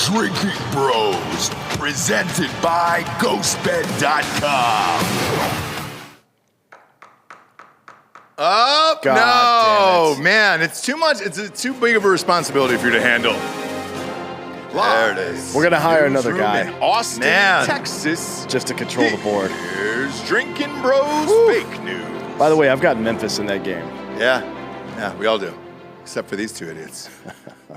Drinking Bros, presented by GhostBed.com. Oh, God no, damn it. man, it's too much. It's too big of a responsibility for you to handle. There it is. We're gonna hire another Newsroom guy. in Austin, Man. Texas. Just to control the board. Here's Drinkin' Bros fake news. By the way, I've got Memphis in that game. Yeah, we all do, except for these two idiots.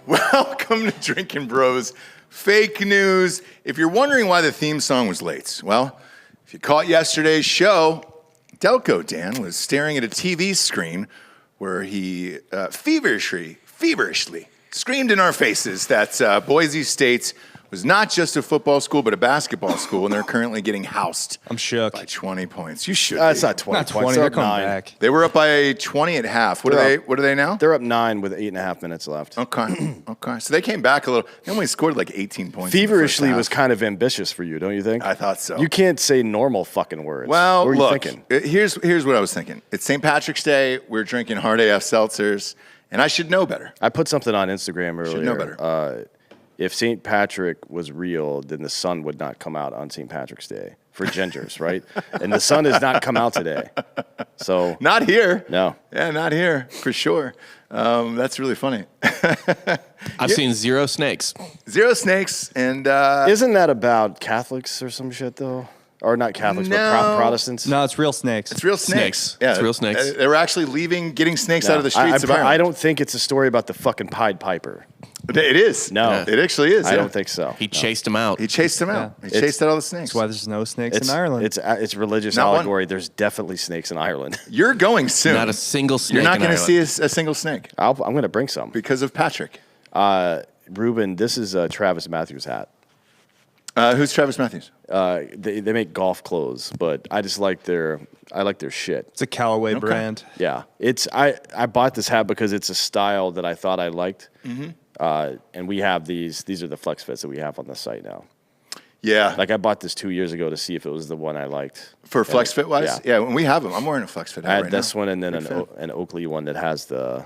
Welcome to Drinkin' Bros fake news. If you're wondering why the theme song was late, well, if you caught yesterday's show, Delco Dan was staring at a TV screen where he feverishly screamed in our faces that Boise State was not just a football school, but a basketball school, and they're currently getting housed. I'm shook. By 20 points. You should It's be. not 20 Not points. 20, They're they're up coming 9. back. They were up by 20 at half. What are they now? They're up 9 with 8.5 minutes left. Okay. So they came back a little. They only scored like 18 points. in the first Feverishly half. was kind of ambitious for you, don't you think? I thought so. You can't say normal fucking words. Well, what were you look, thinking? here's what I was thinking. It's St. Patrick's Day. We're drinking hard AF seltzers, and I should know better. I put something on Instagram earlier. Should know better. If St. Patrick was real, then the sun would not come out on St. Patrick's Day for gingers, right? And the sun has not come out today. So Not here. No. Yeah, not here, for sure. That's really funny. I've seen 0 snakes. 0 snakes, and Isn't that about Catholics or some shit, though? Or not Catholics, but No. Protestants? No, it's real snakes. it's real snakes. Snakes. Yeah, It's real snakes. They were actually getting snakes out of the streets of Ireland. I don't think it's a story about the fucking Pied Piper. It is. No. It actually is. I yeah. don't think so. He chased him out. He chased them out. Yeah. He chased out all the snakes. That's why there's no snakes in Ireland. It's religious Not one. allegory. There's definitely snakes in Ireland. You're going soon. Not a single snake. You're not in going to Ireland. see a single snake I'm going to bring some. because of Patrick. Ruben, this is a Travis Matthews hat. Who's Travis Matthews? They make golf clothes, but I just like their shit. It's a Callaway brand. Yeah, I bought this hat because it's a style that I thought I liked, and we have these. These are the flex fits that we have on the site now. Yeah. Like I bought this 2 years ago to see if it was the one I liked. For flex fit wise? Yeah. Yeah, when we have them. I'm wearing a flex fit I hat had right this now. one and then Big fan. an Oakley one that has the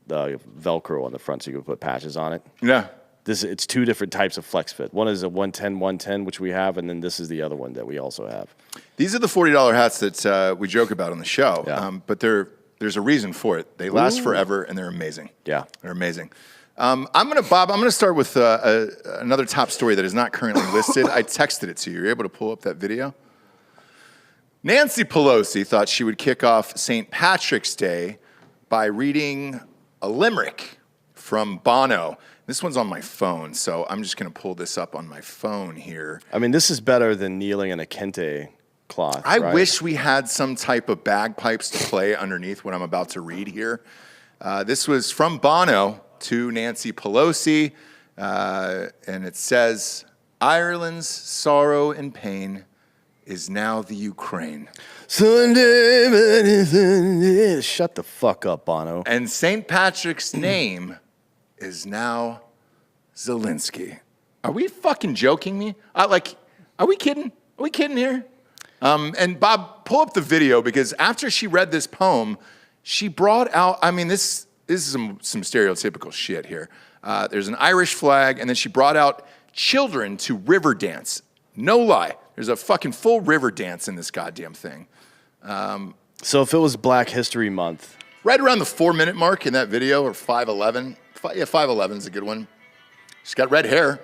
Velcro on the front, so you can put patches on it. Yeah. It's 2 different types of flex fit. One is a 110, which we have, and then this is the other one that we also have. These are the $40 hats that we joke about on the show, Yeah. but there's a reason for it. They last forever, and they're amazing. Yeah. They're amazing. I'm going to start with another top story that is not currently listed. I texted it to you. You're able to pull up that video? Nancy Pelosi thought she would kick off St. Patrick's Day by reading a limerick from Bono. This one's on my phone, so I'm just going to pull this up on my phone here. I mean, this is better than kneeling in a kente cloth. I right? wish we had some type of bagpipes to play underneath what I'm about to read here. This was from Bono to Nancy Pelosi, and it says, Ireland's sorrow and pain is now the Ukraine. Sunday, shut the fuck up, Bono. And St. Patrick's name is now Zelensky. Are we fucking joking me? Are we kidding? Are we kidding here? And Bob, pull up the video because after she read this poem, she brought out, I mean, this is some stereotypical shit here. There's an Irish flag, and then she brought out children to river dance. No lie. There's a fucking full river dance in this goddamn thing. So if it was Black History Month, Right around the 4-minute mark in that video, or 5:11. Yeah, 5:11 is a good one. She's got red hair.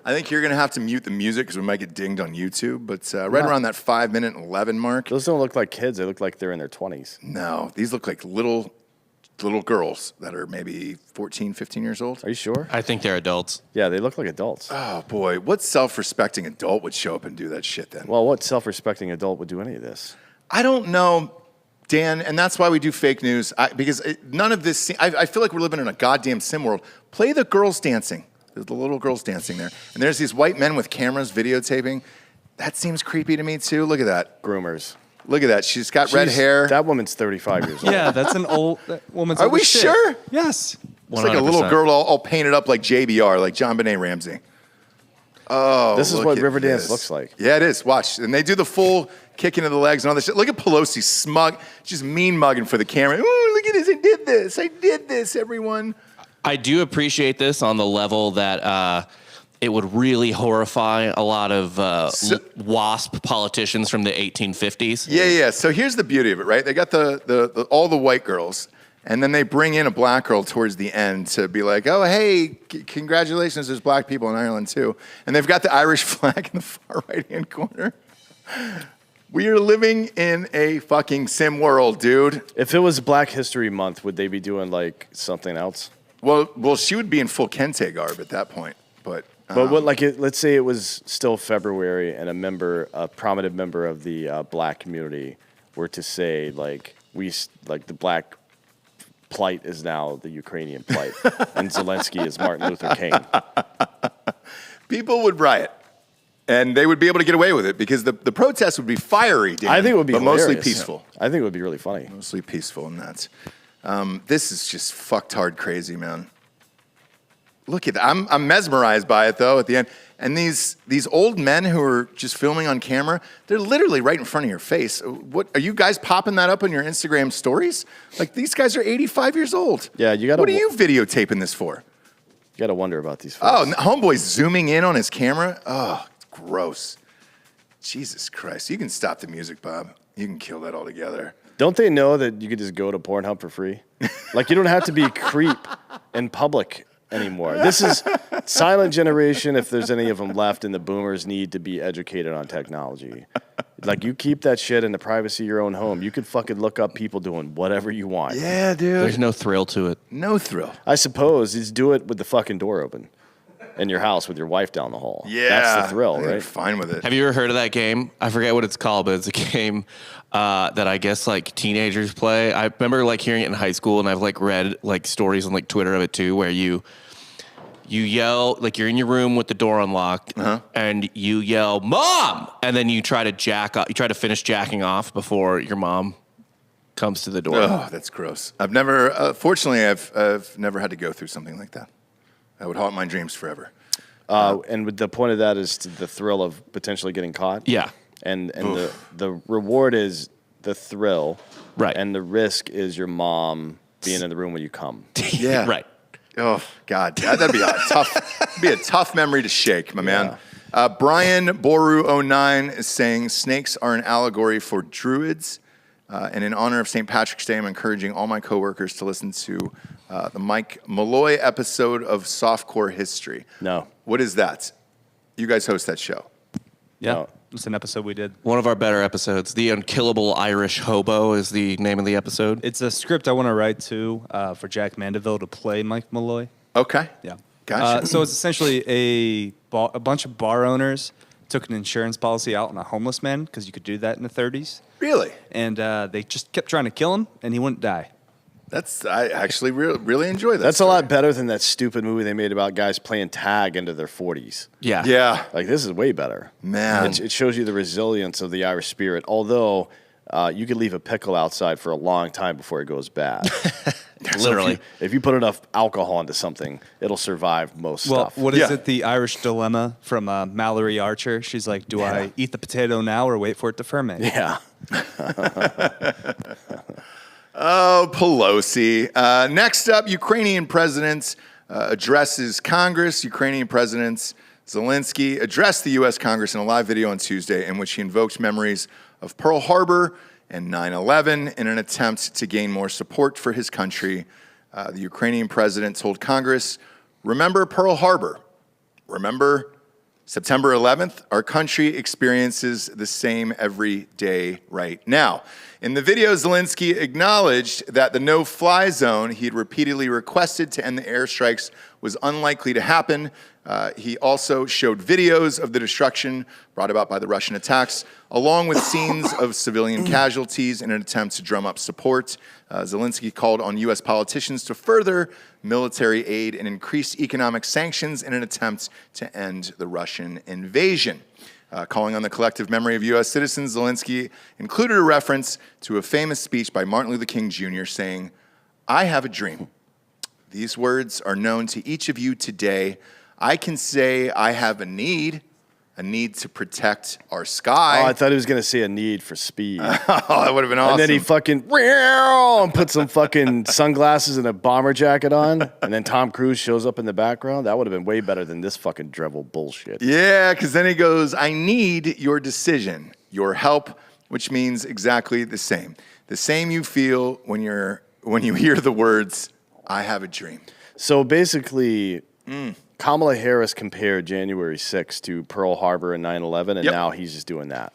I think you're going to have to mute the music because we might get dinged on YouTube. But right around that 5-minute and 11 mark. those don't look like kids. They look like they're in their 20s. No, these look like little girls that are maybe 14, 15 years old. Are you sure? I think they're adults. Yeah, they look like adults. Oh, boy. What self-respecting adult would show up and do that shit then? Well, what self-respecting adult would do any of this? I don't know, Dan, and that's why we do fake news. Because none of this, I feel like we're living in a goddamn sim world. Play the girls dancing. There's the little girls dancing there. And there's these white men with cameras videotaping. That seems creepy to me, too. Look at that. Groomers. Look at that. She's got red hair. That woman's 35 years old. Yeah, that's an old woman's. Are old we as shit. sure? Yes. It's like a little 100%. girl all painted up like JBR, like John Benet Ramsey. Oh, This is look what at Riverdance this. looks like. Yeah, it is. Watch. And they do the full kick into the legs and all this shit. Look at Pelosi smug, just mean mugging for the camera. Ooh, look at this. I did this, everyone. I do appreciate this on the level that it would really horrify a lot of WASP politicians from the 1850s. Yeah. So here's the beauty of it, right? They got the all the white girls, and then they bring in a black girl towards the end to be like, oh, hey, congratulations, there's black people in Ireland too. And they've got the Irish flag in the far right-hand corner. We are living in a fucking sim world, dude. If it was Black History Month, would they be doing like something else? Well, she would be in full kente garb at that point, but... What, like, let's say it was still February, and a prominent member of the black community, were to say, like, the black plight is now the Ukrainian plight, and Zelensky is Martin Luther King. People would riot, and they would be able to get away with it because the protests would be fiery, Dan, I think it would be but hilarious. mostly peaceful. I think it would be really funny. Mostly peaceful and nuts. This is just fucked hard crazy, man. Look at that. I'm mesmerized by it, though, at the end. And these old men who are just filming on camera, they're literally right in front of your face. What are you guys popping that up on your Instagram stories? Like, these guys are 85 years old. Yeah, you gotta... What are you videotaping this for? You got to wonder about these folks. Oh, homeboy's zooming in on his camera? Oh, it's gross. Jesus Christ. You can stop the music, Bob. You can kill that altogether. Don't they know that you could just go to Pornhub for free? Like, you don't have to be a creep in public anymore. This is silent generation, if there's any of them left, and the boomers need to be educated on technology. Like, you keep that shit in the privacy of your own home. You could fucking look up people doing whatever you want. Yeah, dude. There's no thrill to it. No thrill. I suppose just do it with the fucking door open in your house with your wife down the hall. Yeah. That's the thrill, I think they're right? fine with it. Have you ever heard of that game? I forget what it's called, but it's a game that I guess like teenagers play. I remember like hearing it in high school, and I've like read like stories on like Twitter of it too, where you yell, like you're in your room with the door unlocked, and you yell, "Mom!" and then you try to finish jacking off before your mom comes to the door. Oh, that's gross. I've never, fortunately, I've never had to go through something like that. That would haunt my dreams forever. And the point of that is the thrill of potentially getting caught. Yeah. And the reward is the thrill. Right. And the risk is your mom being in the room when you come. Yeah. Right. Oh, God. That'd be a tough memory to shake, my man. Brian Boru09 is saying snakes are an allegory for druids. And in honor of St. Patrick's Day, I'm encouraging all my coworkers to listen to the Mike Malloy episode of Softcore History. No. What is that? You guys host that show. Yeah, No. it's an episode we did. One of our better episodes. The Unkillable Irish Hobo is the name of the episode. It's a script I want to write to for Jack Mandeville to play Mike Malloy. Okay. Yeah. Gotcha. So it's essentially a bunch of bar owners took an insurance policy out on a homeless man because you could do that in the 30s. Really? And they just kept trying to kill him, and he wouldn't die. I actually really enjoy that. That's story. a lot better than that stupid movie they made about guys playing tag into their 40s. Yeah. Yeah. Like, this is way better. Man. It shows you the resilience of the Irish spirit, although you could leave a pickle outside for a long time before it goes bad. Literally. So if you put enough alcohol into something, it'll survive most stuff. What is Yeah. it? The Irish dilemma from Mallory Archer. She's like, do I eat the potato now or wait for it to ferment? Yeah. Oh, Pelosi. Next up, Ukrainian president addresses Congress. Ukrainian President Zelensky addressed the U.S. Congress in a live video on Tuesday in which he invoked memories of Pearl Harbor and 9/11 in an attempt to gain more support for his country. The Ukrainian president told Congress, "Remember Pearl Harbor. Remember September 11th. Our country experiences the same every day right now." In the video, Zelensky acknowledged that the no-fly zone he had repeatedly requested to end the airstrikes was unlikely to happen. He also showed videos of the destruction brought about by the Russian attacks, along with scenes of civilian casualties in an attempt to drum up support. Zelensky called on U.S. politicians to further military aid and increase economic sanctions in an attempt to end the Russian invasion. Calling on the collective memory of U.S. citizens, Zelensky included a reference to a famous speech by Martin Luther King Jr. saying, "I have a dream. These words are known to each of you today. I can say I have a need, a need to protect our sky. Oh, I thought he was going to say a need for speed. Oh, that would have been awesome. And then he fucking and put some fucking sunglasses and a bomber jacket on. And then Tom Cruise shows up in the background. That would have been way better than this fucking drivel bullshit. Yeah, because then he goes, I need your decision, your help, which means exactly the same. The same you feel when you hear the words, I have a dream. So basically, Kamala Harris compared January 6th to Pearl Harbor and 9/11, and now he's just doing that.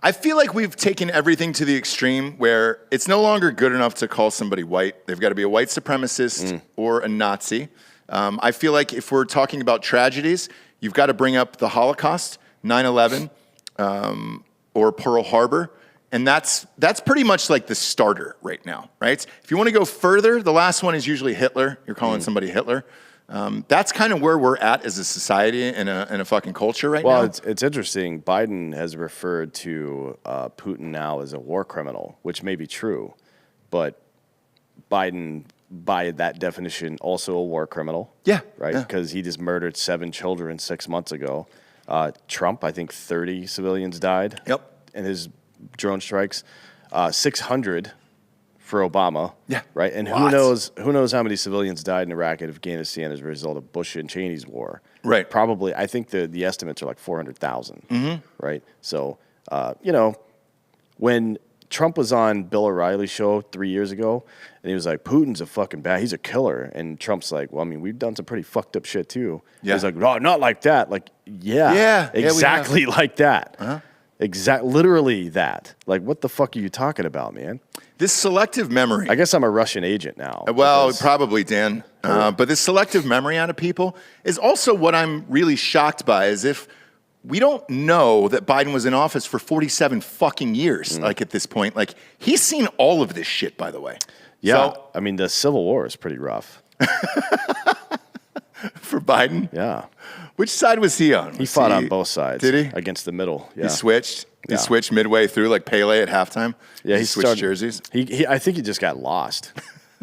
I feel like we've taken everything to the extreme where it's no longer good enough to call somebody white. They've got to be a white supremacist or a Nazi. I feel like if we're talking about tragedies, you've got to bring up the Holocaust, 9/11, or Pearl Harbor. And that's pretty much like the starter right now, right? If you want to go further, the last one is usually Hitler. You're calling somebody Hitler. That's kind of where we're at as a society and a fucking culture right now. Well, it's interesting. Biden has referred to Putin now as a war criminal, which may be true, but Biden, by that definition, also a war criminal. Yeah. Right? Yeah. Because he just murdered 7 children 6 months ago. Trump, I think 30 civilians died. Yep. In his drone strikes. 600 for Obama. Yeah. Right? And who knows how many civilians died in Iraq and Afghanistan as a result of Bush and Cheney's war. Right. Probably, I think the estimates are like 400,000. Right? So, when Trump was on Bill O'Reilly's show 3 years ago, and he was like, Putin's a fucking he's a killer. And Trump's like, well, I mean, we've done some pretty fucked up shit too. Yeah. He's like, no, not like that. Like, yeah exactly like that. Uh-huh. Literally that. Like, what the fuck are you talking about, man? This selective memory. I guess I'm a Russian agent now. Well, because- probably, Dan. But this selective memory out of people is also what I'm really shocked by, is if we don't know that Biden was in office for 47 fucking years, like at this point. Like, he's seen all of this shit, by the way. Yeah. So, I mean, the Civil War is pretty rough. for Biden, Yeah. which side was he on? He Was fought on both sides. Did he? Against the middle. Yeah. He switched? Yeah. He switched midway through, like Pele at halftime? Yeah, he switched started, jerseys? I think he just got lost,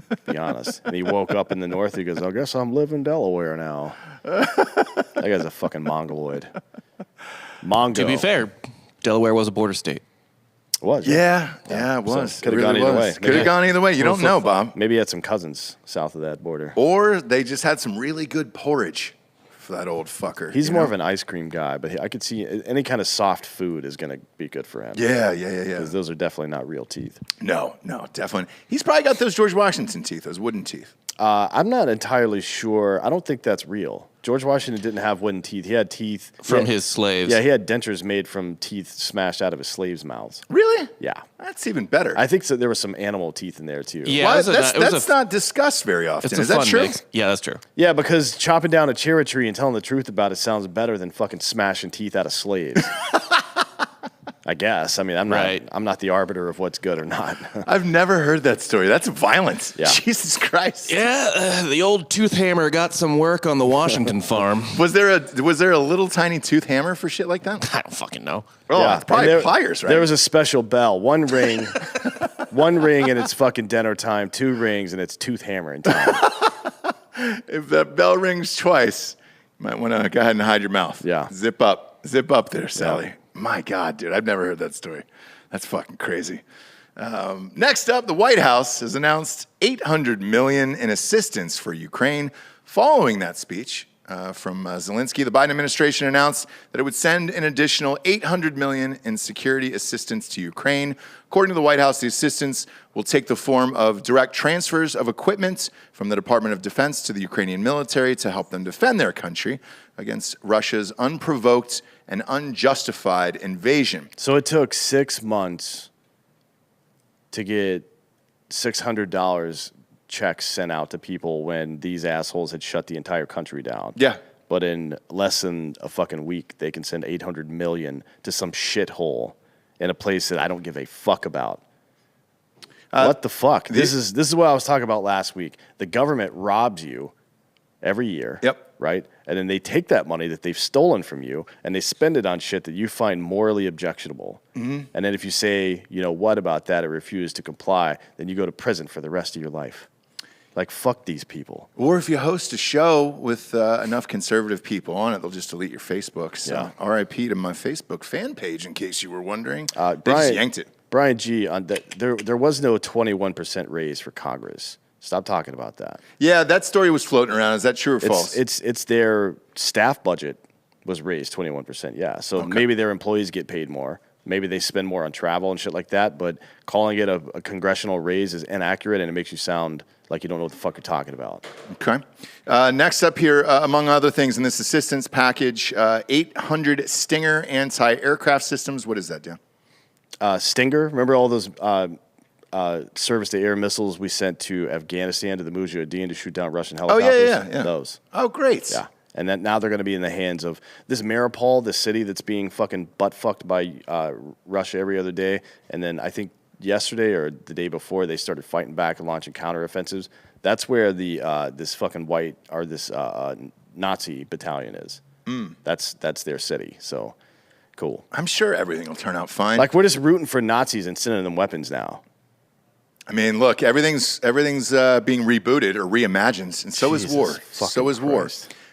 to be honest. And he woke up in the north. He goes, I guess I'm living in Delaware now. That guy's a fucking mongoloid. Mongo. To be fair, Delaware was a border state. Was. Yeah, it was. Could have It gone really either was. way. Could have gone either way. You don't know, Bob. Maybe he had some cousins south of that border. Or they just had some really good porridge for that old fucker. He's more of an ice cream guy, but I could see any kind of soft food is going to be good for him. Yeah. Because those are definitely not real teeth. No, definitely. He's probably got those George Washington teeth, those wooden teeth. I'm not entirely sure. I don't think that's real. George Washington didn't have wooden teeth. He had teeth. From his slaves. Yeah, he had dentures made from teeth smashed out of his slaves' mouths. Really? Yeah. That's even better. I think so. There was some animal teeth in there, too. Yeah, Why? it was That's not discussed very often. It's a Is that fun true? mix. Yeah, that's true. Yeah, because chopping down a cherry tree and telling the truth about it sounds better than fucking smashing teeth out of slaves. I guess. I mean, I'm not the arbiter of what's good or not. I've never heard that story. That's violence. Yeah. Jesus Christ. Yeah, the old tooth hammer got some work on the Washington farm. Was there a little tiny tooth hammer for shit like that? I don't fucking know. Oh, Yeah. it's probably And pliers, right? There was a special bell. One ring, and it's fucking dinner time. 2 rings and it's tooth hammering time. If that bell rings twice, you might want to go ahead and hide your mouth. Yeah. Zip up there, Sally. My God, dude, I've never heard that story. That's fucking crazy. Next up, the White House has announced $800 million in assistance for Ukraine. Following that speech from Zelensky, the Biden administration announced that it would send an additional $800 million in security assistance to Ukraine. According to the White House, the assistance will take the form of direct transfers of equipment from the Department of Defense to the Ukrainian military to help them defend their country against Russia's unprovoked and unjustified invasion. So it took 6 months to get $600 checks sent out to people when these assholes had shut the entire country down. Yeah. But in less than a fucking week, they can send $800 million to some shithole in a place that I don't give a fuck about. What the fuck? This is what I was talking about last week. The government robs you every year. Yep. Right? And then they take that money that they've stolen from you and they spend it on shit that you find morally objectionable. Mm-hmm. And then if you say, you know, what about that, or refuse to comply, then you go to prison for the rest of your life. Like, fuck these people. Or if you host a show with enough conservative people on it, they'll just delete your Facebook. So RIP to my Facebook fan page, in case you were wondering. They just yanked it. Brian G, there was no 21% raise for Congress. Stop talking about that. Yeah, that story was floating around. Is that true or false? It's their staff budget was raised 21%. Yeah, so maybe their employees get paid more. Maybe they spend more on travel and shit like that. But calling it a congressional raise is inaccurate, and it makes you sound like you don't know what the fuck you're talking about. Okay. Next up here, among other things in this assistance package, 800 Stinger anti-aircraft systems. What is that, Dan? Stinger, remember all those surface-to-air missiles we sent to Afghanistan, to the Mujahideen, to shoot down Russian helicopters? Yeah. Those. Oh, great. Yeah. And then now they're going to be in the hands of this Mariupol, the city that's being fucking butt-fucked by Russia every other day. And then I think yesterday or the day before, they started fighting back and launching counteroffensives. That's where this fucking this Nazi battalion is. That's their city. So cool. I'm sure everything will turn out fine. Like, we're just rooting for Nazis and sending them weapons now. I mean, look, everything's being rebooted or reimagined, and so is war. So is war.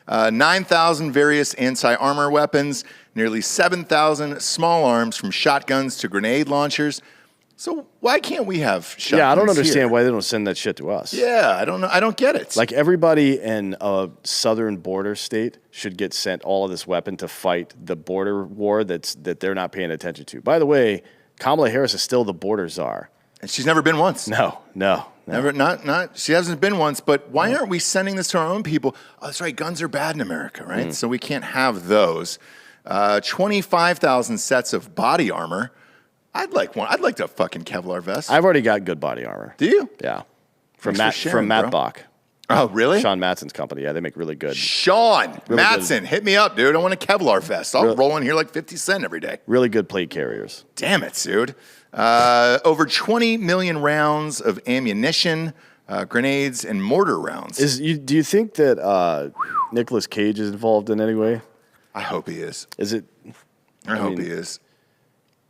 9,000 various anti-armor weapons, nearly 7,000 small arms from shotguns to grenade launchers. So why can't we have shotguns? Yeah, I don't understand here? why they don't send that shit to us. Yeah, I don't know. I don't get it. Like, everybody in a southern border state should get sent all of this weapon to fight the border war that they're not paying attention to. By the way, Kamala Harris is still the border czar. And she's never been once. No. Never, not. She hasn't been once. But why aren't we sending this to our own people? Oh, that's right. Guns are bad in America, right? So we can't have those. 25,000 sets of body armor. I'd like one. I'd like a fucking Kevlar vest. I've already got good body armor. Do you? Yeah. Thanks Matt for sharing, Matt bro. Bach. Oh, really? Sean Matson's company. Yeah, they make really good. Sean Really Matson, hit me up, dude. I want a Kevlar vest. I'll Really- roll in here like 50 cents every day. Really good plate carriers. Damn it, dude. Over 20 million rounds of ammunition, grenades, and mortar rounds. Do you think that Nicolas Cage is involved in any way? I hope he is. Is it? I hope he is.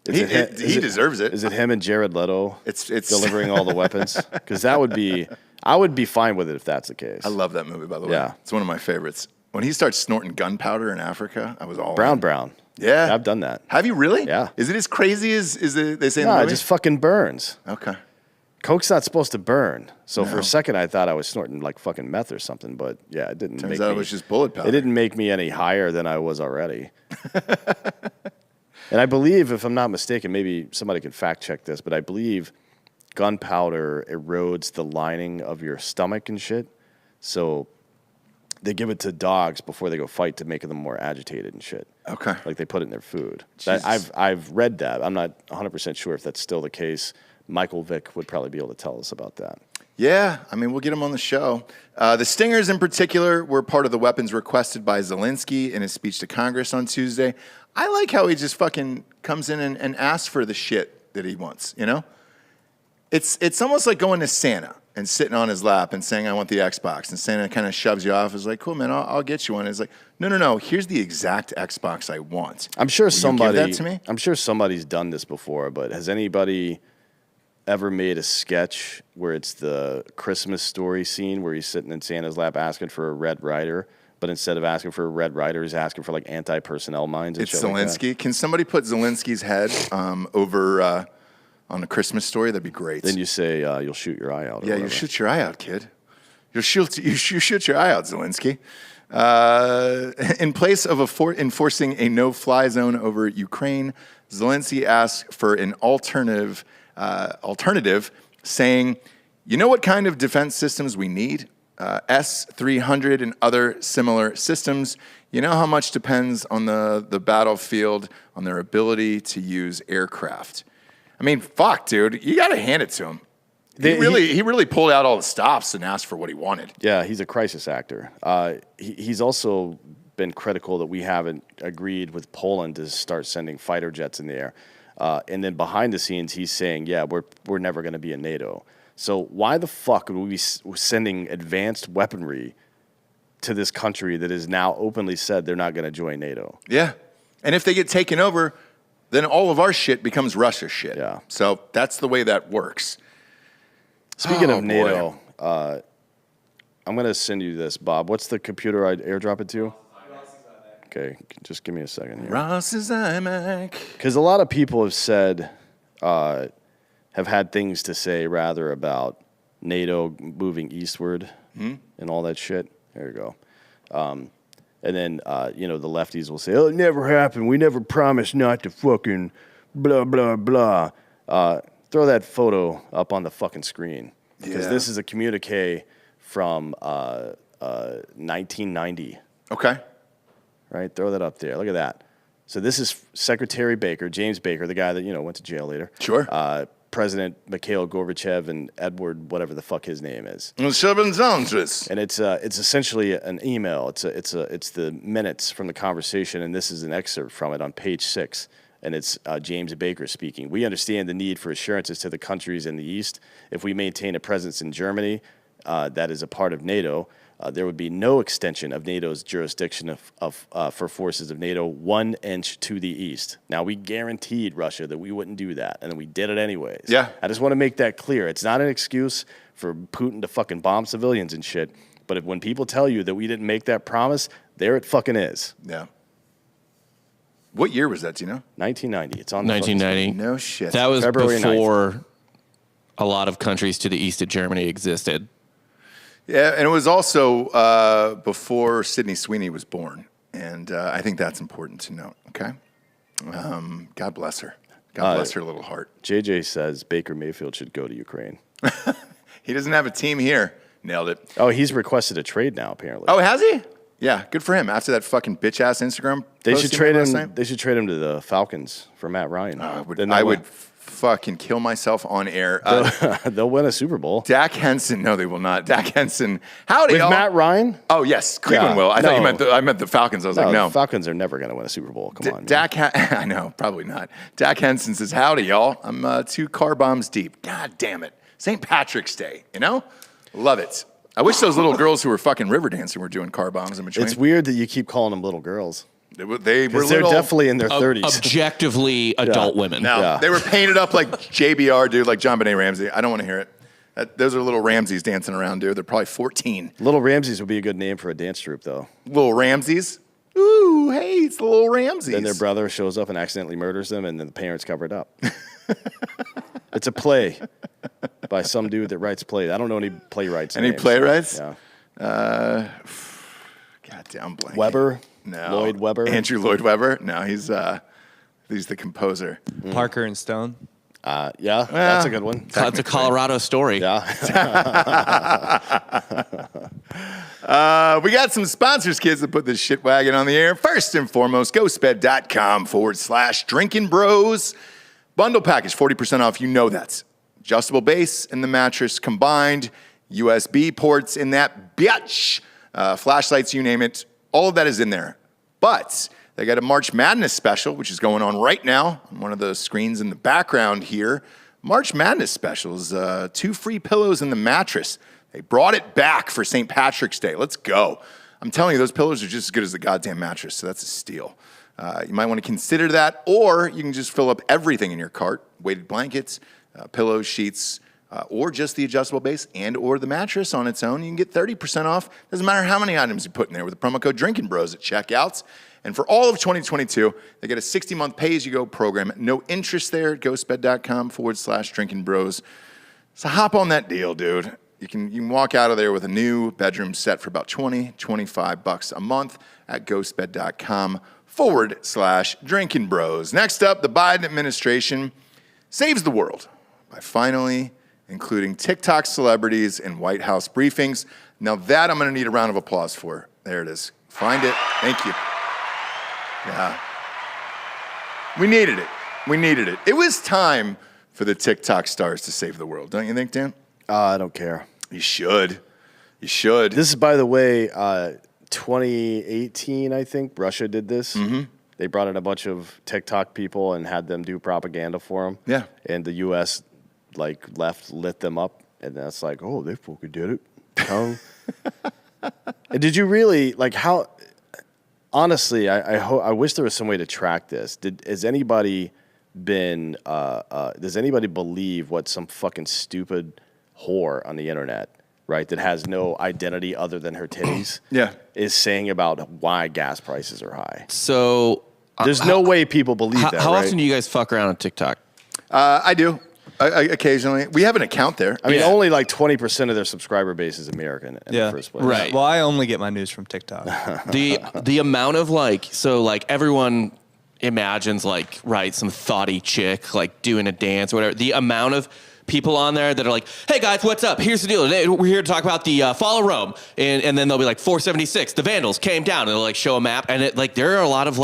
He deserves it. Is it him and Jared Leto? It's delivering all the weapons? Because that would be. I would be fine with it if that's the case. I love that movie, by the way. Yeah. It's one of my favorites. When he starts snorting gunpowder in Africa, I was all Brown. Yeah. I've done that. Have you really? Yeah. Is it as crazy as they say in the No, it movie? just fucking burns. Okay. Coke's not supposed to burn. So for a second, I thought I was snorting like fucking meth or something. But yeah, it didn't Turns make out me. it was just bullet powder. It didn't make me any higher than I was already. And I believe, if I'm not mistaken, maybe somebody could fact check this, but I believe gunpowder erodes the lining of your stomach and shit. So they give it to dogs before they go fight to make them more agitated and shit. Okay. Like they put it in their food. Jesus. I've read that. I'm not 100% sure if that's still the case. Michael Vick would probably be able to tell us about that. Yeah, I mean, we'll get him on the show. The Stingers, in particular, were part of the weapons requested by Zelensky in his speech to Congress on Tuesday. I like how he just fucking comes in and asks for the shit that he wants, you know? It's almost like going to Santa and sitting on his lap and saying, I want the Xbox. And Santa kind of shoves you off. It's like, cool, man, I'll get you one. It's like, no, here's the exact Xbox I want. I'm sure Will you give that to me? I'm sure somebody's done this before, but has anybody ever made a sketch where it's the Christmas Story scene where he's sitting in Santa's lap asking for a Red Ryder, but instead of asking for a Red Ryder, he's asking for like anti-personnel mines and It's shit like Zelensky. Can somebody put Zelensky's head over on a Christmas Story? That'd be great. that? Then you say you'll shoot your eye out. Or Yeah, you whatever. shoot your eye out, kid. You shoot your eye out, Zelensky. In place of enforcing a no-fly zone over Ukraine, Zelensky asked for an alternative, saying, "You know what kind of defense systems we need? S-300 and other similar systems. You know how much depends on the battlefield on their ability to use aircraft." I mean, fuck, dude. You got to hand it to him. He really pulled out all the stops and asked for what he wanted. Yeah, he's a crisis actor. He's also been critical that we haven't agreed with Poland to start sending fighter jets in the air. And then behind the scenes, he's saying, yeah, we're never going to be in NATO. So why the fuck would we be sending advanced weaponry to this country that has now openly said they're not going to join NATO? Yeah. And if they get taken over, then all of our shit becomes Russia's shit. Yeah. So that's the way that works. Speaking Oh, of NATO, I'm gonna send you this, Bob. What's the computer I'd airdrop it to? Okay, just give me a second here. Ross's iMac. Because a lot of people have said, have had things to say rather about NATO moving eastward and all that shit. There you go. And then, the lefties will say, oh, it never happened. We never promised not to fucking blah, blah, blah. Throw that photo up on the fucking screen. Because this is a communique from 1990. Okay. Right? Throw that up there. Look at that. So this is Secretary Baker, James Baker, the guy that, went to jail later. Sure. President Mikhail Gorbachev and Edward, whatever the fuck his name is. And it's essentially an email. It's the minutes from the conversation, and this is an excerpt from it on page 6. And it's James Baker speaking. We understand the need for assurances to the countries in the East. If we maintain a presence in Germany that is a part of NATO, there would be no extension of NATO's jurisdiction for forces of NATO 1 inch to the east. Now, we guaranteed Russia that we wouldn't do that, and then we did it anyways. Yeah. I just want to make that clear. It's not an excuse for Putin to fucking bomb civilians and shit, but when people tell you that we didn't make that promise, there it fucking is. Yeah. What year was that, do you know? 1990. It's on the 1990. No shit. That was February before a lot of countries to the east of Germany existed. Yeah, and it was also before Sydney Sweeney was born. And I think that's important to note, okay? God bless her. God bless her little heart. JJ says Baker Mayfield should go to Ukraine. He doesn't have a team here. Nailed it. Oh, he's requested a trade now, apparently. Oh, has he? Yeah, good for him. After that fucking bitch-ass Instagram They post should he trade made him. last night. They should trade him to the Falcons for Matt Ryan. I would fucking kill myself on air. They'll win a Super Bowl Dak Henson. No, they will not. Dak Henson. Howdy, with y'all. Matt Ryan. Oh, yes. Cleveland will. I thought you meant the Falcons. I was like, no. The Falcons are never going to win a Super Bowl. Come on, Dak. I know, probably not. Dak Henson says, howdy, y'all. I'm 2 car bombs deep. God damn it. St. Patrick's Day, Love it. I wish those little girls who were fucking river dancing were doing car bombs in between. It's weird that you keep calling them little girls. They were They're little. definitely in their 30s. Objectively adult women. No, Yeah. they were painted up like JBR, dude, like John Benet Ramsey. I don't want to hear it. Those are little Ramseys dancing around, dude. They're probably 14. Little Ramses would be a good name for a dance troupe, though. Little Ramseys. Ooh, hey, it's the little Ramseys. Then their brother shows up and accidentally murders them, and then the parents cover it up. It's a play by some dude that writes plays. I don't know any playwrights. Any names. playwrights? Yeah. Goddamn blank. Weber? No. Lloyd Webber? Andrew Lloyd Webber? No, he's the composer. Parker and Stone. Yeah, that's a good one. That's a Colorado story. Yeah. We got some sponsors, kids, that put this shit wagon on the air. First and foremost, ghostbed.com/Drinkin Bros. Bundle package, 40% off. You know that. Adjustable base and the mattress combined. USB ports in that bitch. Flashlights, you name it. All of that is in there. But they got a March Madness special, which is going on right now on one of the screens in the background here. March Madness specials, 2 free pillows in the mattress. They brought it back for St. Patrick's Day. Let's go. I'm telling you, those pillows are just as good as the goddamn mattress, so that's a steal. You might want to consider that, or you can just fill up everything in your cart, weighted blankets, pillows, sheets, or just the adjustable base and or the mattress on its own. You can get 30% off. Doesn't matter how many items you put in there with the promo code Drinkin Bros at checkouts. And for all of 2022, they get a 60-month pay-as-you-go program. No interest there at ghostbed.com/Drinkin Bros. So hop on that deal, dude. You can walk out of there with a new bedroom set for about $25 a month at ghostbed.com/Drinkin Bros. Next up, the Biden administration saves the world by finally including TikTok celebrities in White House briefings. Now that I'm going to need a round of applause for. There it is. Find it. Thank you. Yeah. We needed it. We needed it. It was time for the TikTok stars to save the world. Don't you think, Dan? I don't care. You should. You should. This is, by the way, 2018, I think. Russia did this. Mm-hmm. They brought in a bunch of TikTok people and had them do propaganda for them. Yeah. And the U.S. lit them up, and that's like, oh, they fucking did it. And did you really how? Honestly, I wish there was some way to track this. Has anybody been? Does anybody believe what some fucking stupid whore on the internet right, that has no identity other than her titties, Yeah. is saying about why gas prices are high. So There's no way people believe that, how right? often do you guys fuck around on TikTok? I do. Occasionally. We have an account there. I mean, Yeah. only like 20% of their subscriber base is American in the first place. Right. Well, I only get my news from TikTok. The amount of everyone imagines some thoughty chick doing a dance or whatever. The amount of people on there that are like, hey guys, what's up? Here's the deal. Today we're here to talk about the fall of Rome. And then they'll be like 476, the Vandals came down, and they'll show a map. And there are a lot of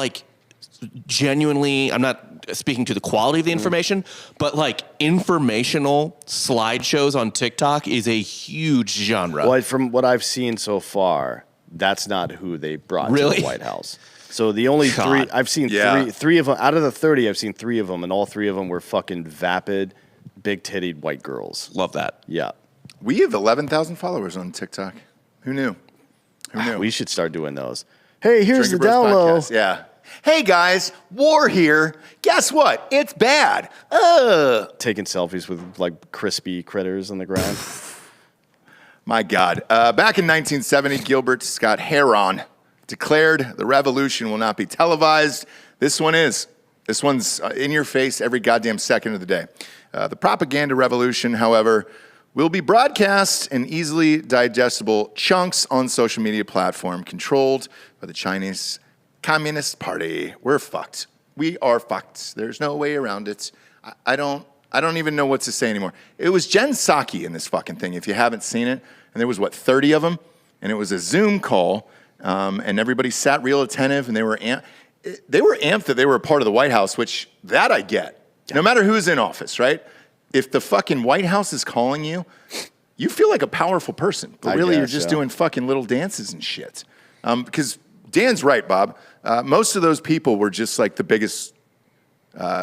genuinely, I'm not speaking to the quality of the information, but informational slideshows on TikTok is a huge genre. Well, from what I've seen so far, that's not who they brought to the White House. So the only three, I've seen three of them, out of the 30, I've seen 3 of them, and all 3 of them were fucking vapid, big-tittied white girls. Love that. Yeah. We have 11,000 followers on TikTok. Who knew? Who knew? We should start doing those. Hey, here's Drinkin' the Bros down low. podcast. Yeah. Hey guys, war here. Guess what? It's bad. Taking selfies with crispy critters on the ground. My God. Back in 1970, Gilbert Scott Heron declared the revolution will not be televised. This one is. This one's in your face every goddamn second of the day. The propaganda revolution, however, will be broadcast in easily digestible chunks on social media platform controlled by the Chinese Communist Party. We're fucked. We are fucked. There's no way around it. I don't even know what to say anymore. It was Jen Psaki in this fucking thing, if you haven't seen it. And there was, 30 of them? And it was a Zoom call. And everybody sat real attentive, and they were amped that they were a part of the White House, which that I get. No matter who's in office, right? If the fucking White House is calling you, you feel like a powerful person. But really, you're just doing fucking little dances and shit. Because Dan's right, Bob. Most of those people were just the biggest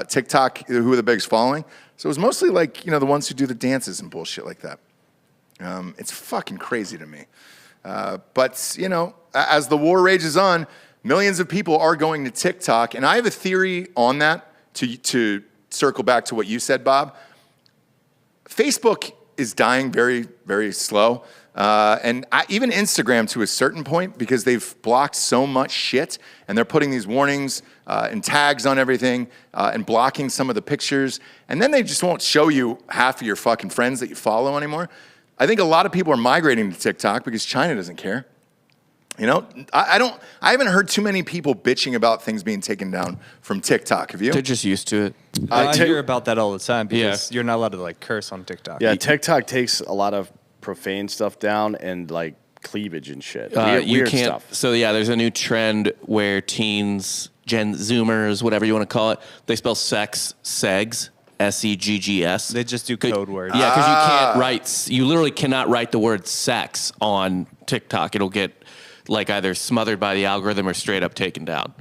TikTok, who were the biggest following. So it was mostly the ones who do the dances and bullshit like that. It's fucking crazy to me. But, as the war rages on, millions of people are going to TikTok. And I have a theory on that to circle back to what you said, Bob. Facebook is dying very, very slow. And even Instagram to a certain point, because they've blocked so much shit, and they're putting these warnings and tags on everything and blocking some of the pictures. And then they just won't show you half of your fucking friends that you follow anymore. I think a lot of people are migrating to TikTok because China doesn't care. I haven't heard too many people bitching about things being taken down from TikTok. Have you? They're just used to it. I hear about that all the time because you're not allowed to curse on TikTok. Yeah, TikTok takes a lot of profane stuff down and cleavage and shit. You Weird can't. stuff. So there's a new trend where teens, Gen Zoomers, whatever you want to call it, they spell sex, segs, S-E-G-G-S. They just do code words. Yeah, because you can't write. You literally cannot write the word sex on TikTok. It'll get either smothered by the algorithm or straight up taken down.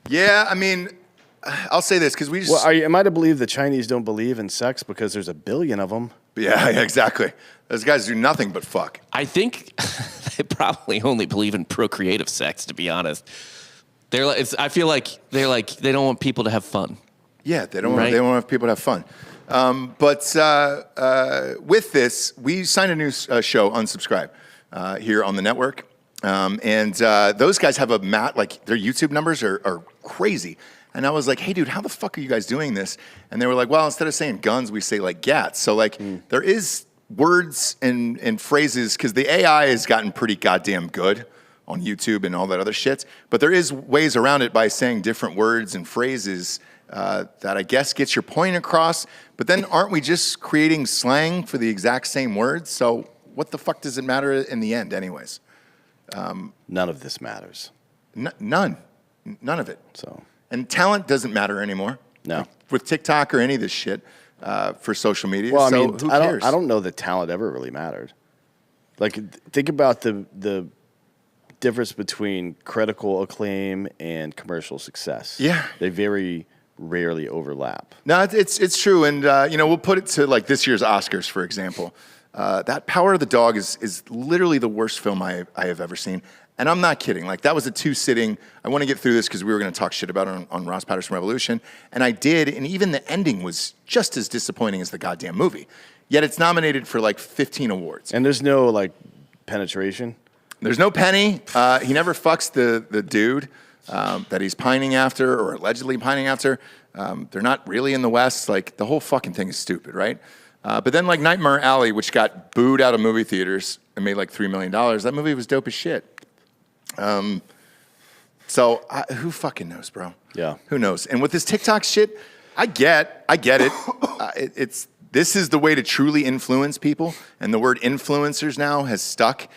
Yeah, I mean, I'll say this because we just. Well, am I to believe the Chinese don't believe in sex because there's 1 billion of them? Yeah, exactly. Those guys do nothing but fuck. I think they probably only believe in procreative sex, to be honest. I feel like they don't want people to have fun. Yeah, they don't want people to have fun. But with this, we signed a new show, Unsubscribe, here on the network. And those guys have a their YouTube numbers are crazy. And I was like, hey, dude, how the fuck are you guys doing this? And they were like, well, instead of saying guns, we say gats. So there is words and phrases, because the AI has gotten pretty goddamn good on YouTube and all that other shit. But there is ways around it by saying different words and phrases that I guess gets your point across. But then aren't we just creating slang for the exact same words? So what the fuck does it matter in the end anyways? None of this matters. None of it. So. And talent doesn't matter anymore. No. With TikTok or any of this shit for social media. Well, so I mean, who cares? I don't know that talent ever really mattered. Think about the difference between critical acclaim and commercial success. Yeah. They very rarely overlap. No, it's true. And, we'll put it to this year's Oscars, for example. That Power of the Dog is literally the worst film I have ever seen. And I'm not kidding. That was a 2-sitting. I want to get through this because we were going to talk shit about it on Ross Patterson Revolution. And I did. And even the ending was just as disappointing as the goddamn movie. yet it's nominated for like 15 awards. And there's no like penetration. There's no penny. He never fucks the dude that he's pining after or allegedly pining after. They're not really in the West. Like, the whole fucking thing is stupid, right? But then, like, Nightmare Alley, which got booed out of movie theaters and made like $3 million, that movie was dope as shit. So who fucking knows, bro? Yeah. Who knows? And with this TikTok shit, I get it. This is the way to truly influence people, and the word influencers now has stuck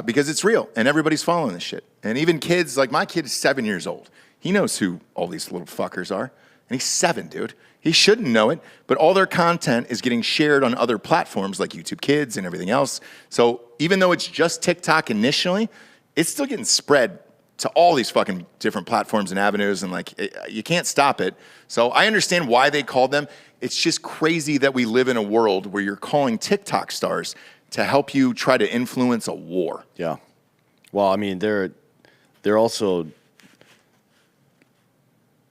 because it's real, and everybody's following this shit. And even kids, like my kid is 7 years old. He knows who all these little fuckers are, and he's 7, dude. He shouldn't know it, but all their content is getting shared on other platforms like YouTube Kids and everything else. So even though it's just TikTok initially, it's still getting spread to all these fucking different platforms and avenues, and like, you can't stop it. So I understand why they called them. It's just crazy that we live in a world where you're calling TikTok stars to help you try to influence a war. Yeah. Well, I mean, they're also,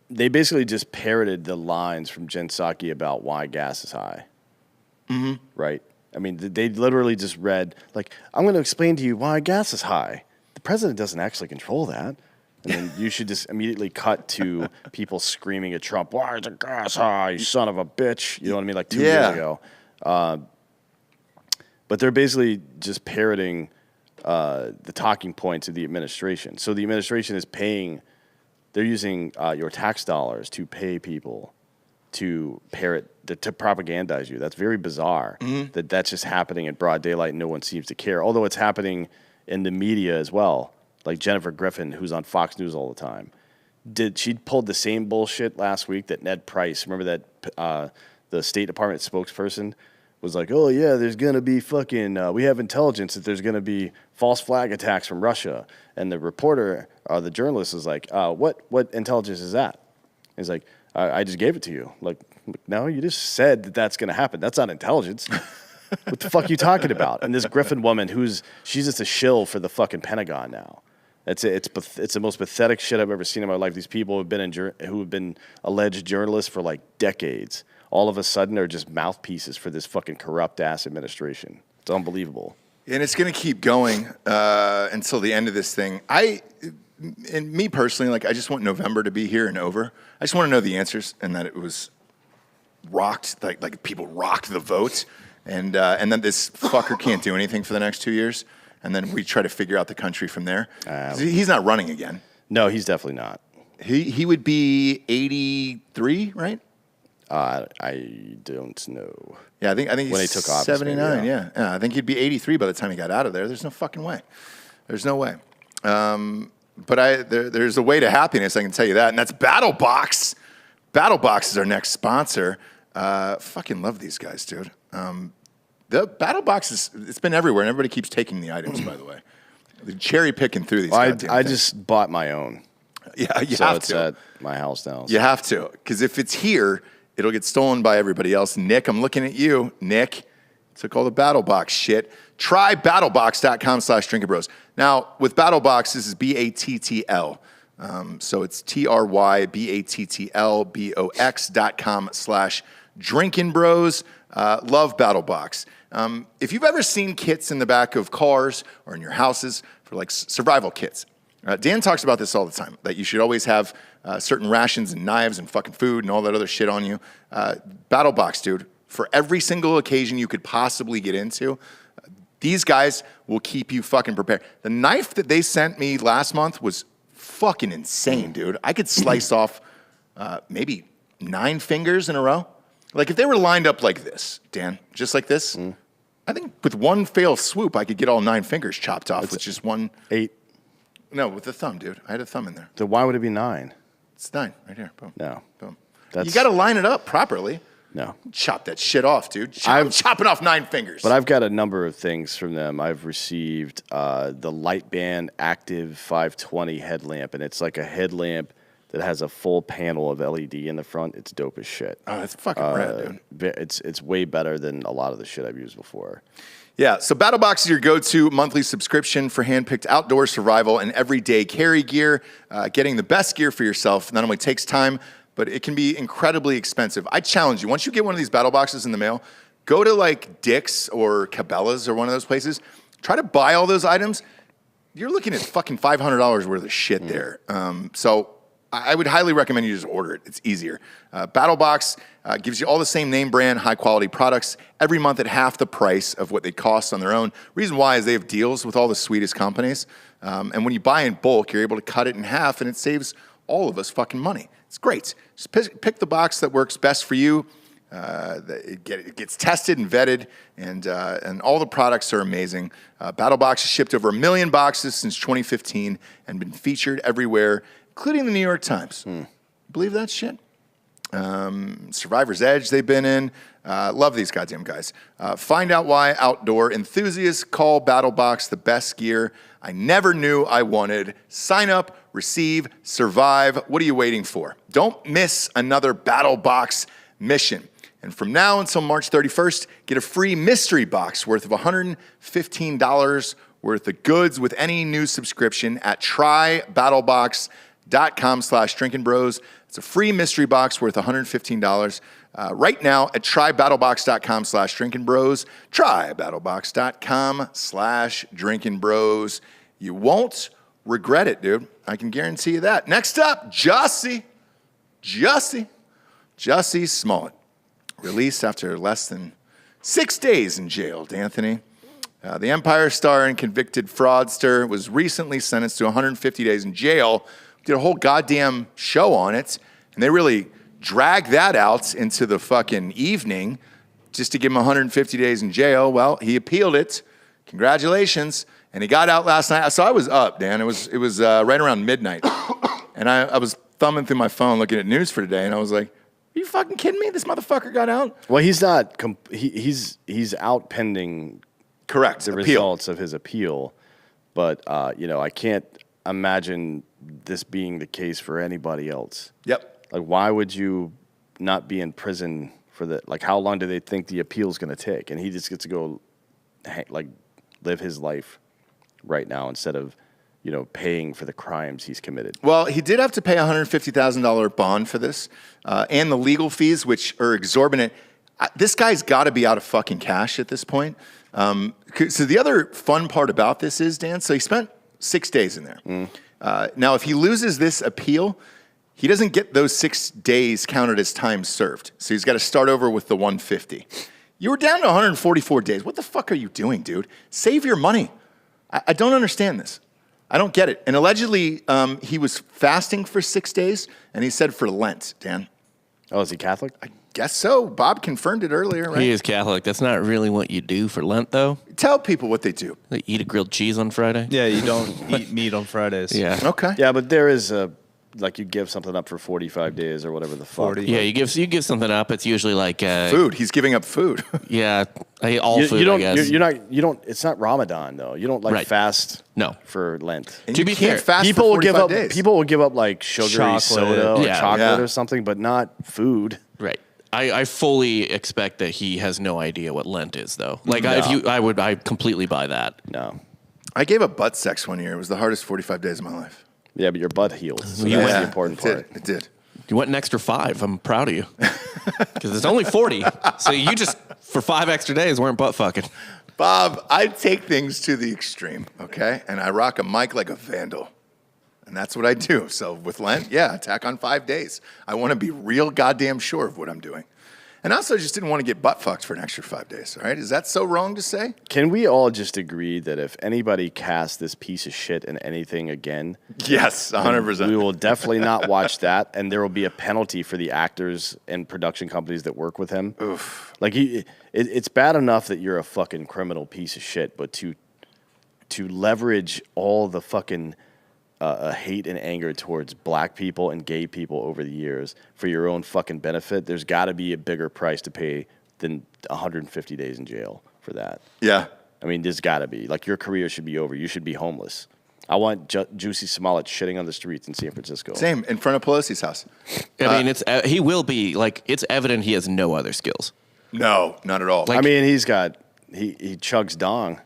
they basically just parroted the lines from Jen Psaki about why gas is high. Mm-hmm. Right? I mean, they literally just read, like, I'm going to explain to you why gas is high. The president doesn't actually control that. And then you should just immediately cut to people screaming at Trump, why is the gas high, you son of a bitch? You know what I mean? Like 2 years ago. But they're basically just parroting the talking points of the administration. So the administration is paying, they're using your tax dollars to pay people to parrot, to propagandize you. That's very bizarre that's just happening in broad daylight and no one seems to care. Although it's happening in the media as well. Like Jennifer Griffin, who's on Fox News all the time. She pulled the same bullshit last week that Ned Price, remember that the State Department spokesperson was like, oh yeah, there's going to be fucking, we have intelligence that there's going to be false flag attacks from Russia. And the reporter, the journalist is like, what intelligence is that? He's like, I just gave it to you. Like, no, you just said that that's going to happen. That's not intelligence. What the fuck are you talking about? And this Griffin woman, she's just a shill for the fucking Pentagon now. It's the most pathetic shit I've ever seen in my life. These people who have been alleged journalists for like decades, all of a sudden are just mouthpieces for this fucking corrupt ass administration. It's unbelievable. And it's going to keep going until the end of this thing. And me personally, like, I just want November to be here and over. I just want to know the answers and that it was rocked, like people rocked the vote. And then this fucker can't do anything for the next 2 years. And then we try to figure out the country from there. He's not running again. No, he's definitely not. He would be 83, right? I don't know. Yeah, I think he's when he took office, 79. maybe, Yeah, I think he'd be 83 by the time he got out of there. There's no fucking way. There's no way. But there's a way to happiness, I can tell you that, and that's BattleBox. BattleBox is our next sponsor. Fucking love these guys, dude. The BattleBox it's been everywhere, and everybody keeps taking the items, by the way. They're cherry picking through these. I things. just bought my own. Yeah, you so have it's to. at my house now. So. You have to, because if it's here, it'll get stolen by everybody else. Nick, I'm looking at you. Nick took all the BattleBox shit. Try battlebox.com/drinkinbros. Now, with BattleBox, this is BATTL. So it's TRYBATTLBOX.com/drinkinbros. Love BattleBox. If you've ever seen kits in the back of cars or in your houses for like survival kits, Dan talks about this all the time, that you should always have certain rations and knives and fucking food and all that other shit on you. BattleBox, dude, for every single occasion you could possibly get into, these guys will keep you fucking prepared. The knife that they sent me last month was fucking insane, dude. I could slice off maybe 9 fingers in a row. Like, if they were lined up like this, Dan, just like this, I think with one fail swoop, I could get all 9 fingers chopped off with just one. 8. No, with the thumb, dude. I had a thumb in there. So why would it be 9? It's 9 right here. Boom. No. Boom. That's, you got to line it up properly. No. Chop that shit off, dude. I'm chopping off 9 fingers. But I've got a number of things from them. I've received the Lightband Active 520 headlamp, and it's like a headlamp that has a full panel of LED in the front. It's dope as shit. Oh, that's fucking rad, dude. It's way better than a lot of the shit I've used before. Yeah, so BattleBox is your go-to monthly subscription for hand-picked outdoor survival and everyday carry gear. Getting the best gear for yourself not only takes time, but it can be incredibly expensive. I challenge you, once you get one of these BattleBoxes in the mail, Go to like Dick's or Cabela's or one of those places. Try to buy all those items. You're looking at fucking $500 worth of shit there. So I would highly recommend you just order it. It's easier. BattleBox gives you all the same name brand, high quality products every month at half the price of what they cost on their own. Reason why is they have deals with all the sweetest companies. And when you buy in bulk, you're able to cut it in half and it saves all of us fucking money. It's great. Just pick the box that works best for you. It gets tested and vetted, and all the products are amazing. BattleBox has shipped over 1 million boxes since 2015 and been featured everywhere, including the New York Times. Believe that shit? Survivor's Edge they've been in. Love these goddamn guys. Find out why outdoor enthusiasts call BattleBox the best gear I never knew I wanted. Sign up, receive, survive. What are you waiting for? Don't miss another BattleBox mission. And from now until March 31st, get a free mystery box worth of $115 worth of goods with any new subscription at trybattlebox.com/drinkinbros. It's a free mystery box worth $115 right now at trybattlebox.com/drinkinbros. Trybattlebox.com/drinkinbros. You won't regret it, dude. I can guarantee you that. Next up, Jussie Smollett, released after less than 6 days in jail, D'Anthony. The Empire star and convicted fraudster was recently sentenced to 150 days in jail. Did a whole goddamn show on it, and they really dragged that out into the fucking evening just to give him 150 days in jail. Well, he appealed it. Congratulations. And he got out last night. So I was up, Dan. It was right around midnight. And I was thumbing through my phone looking at news for today, and I was like, are you fucking kidding me? This motherfucker got out? Well, he's not. He's out pending. Correct. The results of his appeal, but I can't imagine this being the case for anybody else. Yep. Like, why would you not be in prison for the? Like, how long do they think the appeal is going to take? And he just gets to go, live his life right now instead of, paying for the crimes he's committed. Well, he did have to pay a $150,000 bond for this, and the legal fees, which are exorbitant. This guy's got to be out of fucking cash at this point. So the other fun part about this is, Dan, so he spent 6 days in there. Now, if he loses this appeal, he doesn't get those 6 days counted as time served. So he's got to start over with the 150. You were down to 144 days. What the fuck are you doing, dude? Save your money. I don't understand this. I don't get it. And allegedly, he was fasting for 6 days, and he said for Lent, Dan. Oh, is he Catholic? I guess so. Bob confirmed it earlier, right? He is Catholic. That's not really what you do for Lent, though. Tell people what they do. They eat a grilled cheese on Friday. Yeah, you don't eat meat on Fridays. Yeah. Okay. Yeah, but there is you give something up for 45 days or whatever the fuck. 40. Yeah, you give something up. It's usually like Food. He's giving up food. Yeah, all food. You don't. I guess. You're not. You don't. It's not Ramadan though. You don't Right. fast. No. For Lent. And To you be can't fair, fast People for will give 45 up. days. People will give up like sugary Chocolate. soda or Yeah. chocolate Yeah. or something, but not food. Right. I fully expect that he has no idea what Lent is, though. Like, No. I completely buy that. No. I gave up butt sex one year. It was the hardest 45 days of my life. Yeah, but your butt healed. So You that's went- the important it part. Did. It did. You went an extra 5. I'm proud of you. Because it's only 40. So you just, for 5 extra days, weren't butt fucking. Bob, I take things to the extreme, okay? And I rock a mic like a vandal. And that's what I do. So with Lent, yeah, attack on 5 days. I want to be real goddamn sure of what I'm doing. And also, I just didn't want to get butt fucked for an extra 5 days, all right? Is that so wrong to say? Can we all just agree that if anybody casts this piece of shit in anything again, Yes, 100%. we will definitely not watch that, and there will be a penalty for the actors and production companies that work with him. Oof. Like it's bad enough that you're a fucking criminal piece of shit, but to leverage all the fucking hate and anger towards black people and gay people over the years for your own fucking benefit, there's got to be a bigger price to pay than 150 days in jail for that. Yeah. I mean, there's got to be. Like, your career should be over. You should be homeless. I want Jussie Smollett shitting on the streets in San Francisco. Same, in front of Pelosi's house. I mean, he will be, like, it's evident he has no other skills. No, not at all. Like- I mean, he chugs dong.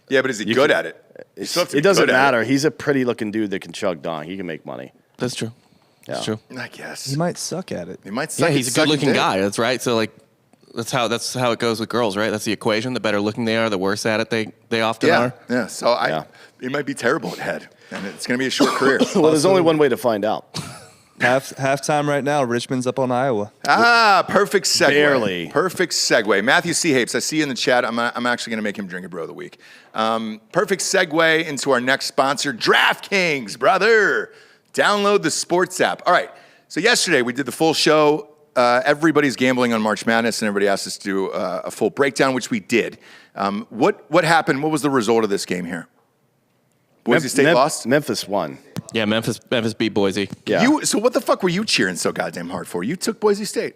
yeah, but is he good at it? You still have to It be doesn't good at matter. He's a pretty looking dude that can chug dong. He can make money. That's true. That's Yeah. true. I guess. He might suck at it. He might suck Yeah, at he's a sucking good-looking dick. guy. That's right. So, like, That's how it goes with girls, right? That's the equation. The better looking they are, the worse at it they often are. Yeah. So it might be terrible at head, and it's going to be a short career. Well, there's only one way to find out. Halftime right now. Richmond's up on Iowa. Perfect segue. Barely. Perfect segue. Matthew C. Hapes, I see you in the chat. I'm actually going to make him Drinkin' Bro of the week. Perfect segue into our next sponsor, DraftKings, brother. Download the sports app. All right. So yesterday we did the full show. Everybody's gambling on March Madness, and everybody asked us to do a full breakdown, which we did. What happened? What was the result of this game here? Boise State lost? Memphis won. Yeah, Memphis beat Boise. Yeah. So what the fuck were you cheering so goddamn hard for? You took Boise State.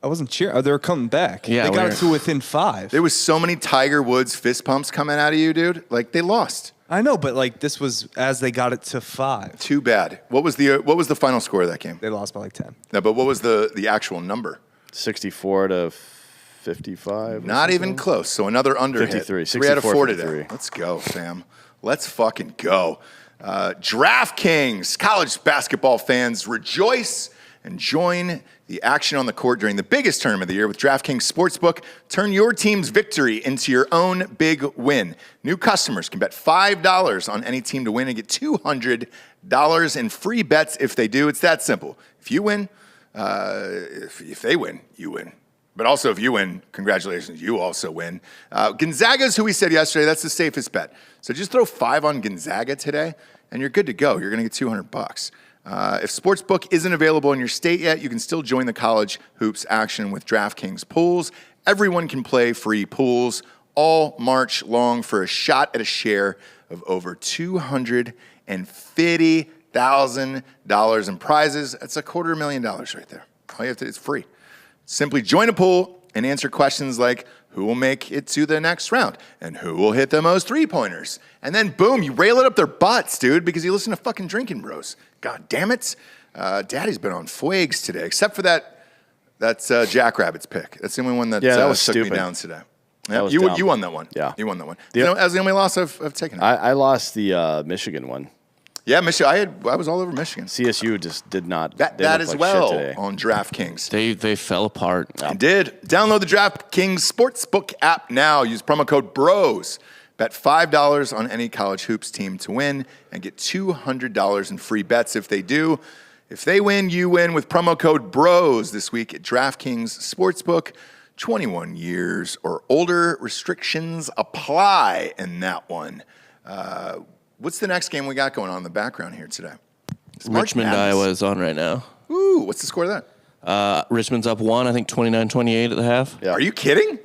I wasn't cheering. Oh, they were coming back. Yeah, they got it to within 5. There was so many Tiger Woods fist pumps coming out of you, dude. Like, they lost. I know, but like this was as they got it to 5. Too bad. What was the final score of that game? They lost by like 10. No, but what was the actual number? 64 to 55. Not even close. So another under 53. hit. 3 out of 4 today. 53. Let's go, fam. Let's fucking go. DraftKings, college basketball fans, rejoice and join the action on the court during the biggest tournament of the year with DraftKings Sportsbook. Turn your team's victory into your own big win. New customers can bet $5 on any team to win and get $200 in free bets if they do. It's that simple. If you win, if they win, you win. But also, if you win, congratulations, you also win. Gonzaga's who we said yesterday. That's the safest bet. So just throw 5 on Gonzaga today, and you're good to go. You're going to get $200. If Sportsbook isn't available in your state yet, you can still join the college hoops action with DraftKings pools. Everyone can play free pools all March long for a shot at a share of over $250,000 in prizes. That's $250,000 right there. All you have to do is free. Simply join a pool and answer questions like, who will make it to the next round? And who will hit the most three-pointers? And then, boom, you rail it up their butts, dude, because you listen to fucking Drinkin' Bros. God damn it. Daddy's been on fuegs today, except for that's Jackrabbit's pick. That's the only one that was took stupid. me down today. That Yeah, was you dumb. won that one. Yeah. You won that one. That's the only loss I've taken. I lost the Michigan one. Yeah, Michigan. I was all over Michigan. CSU just did not. That they as looked like well shit today. on DraftKings. They fell apart. I did. Download the DraftKings Sportsbook app now. Use promo code BROS. Bet $5 on any college hoops team to win and get $200 in free bets if they do. If they win, you win with promo code BROS this week at DraftKings Sportsbook. 21 years or older. Restrictions apply in that one. What's the next game we got going on in the background here today? Richmond, Iowa is on right now. Ooh, what's the score of that? Richmond's up 1, I think 29-28 at the half. Yeah. Are you kidding?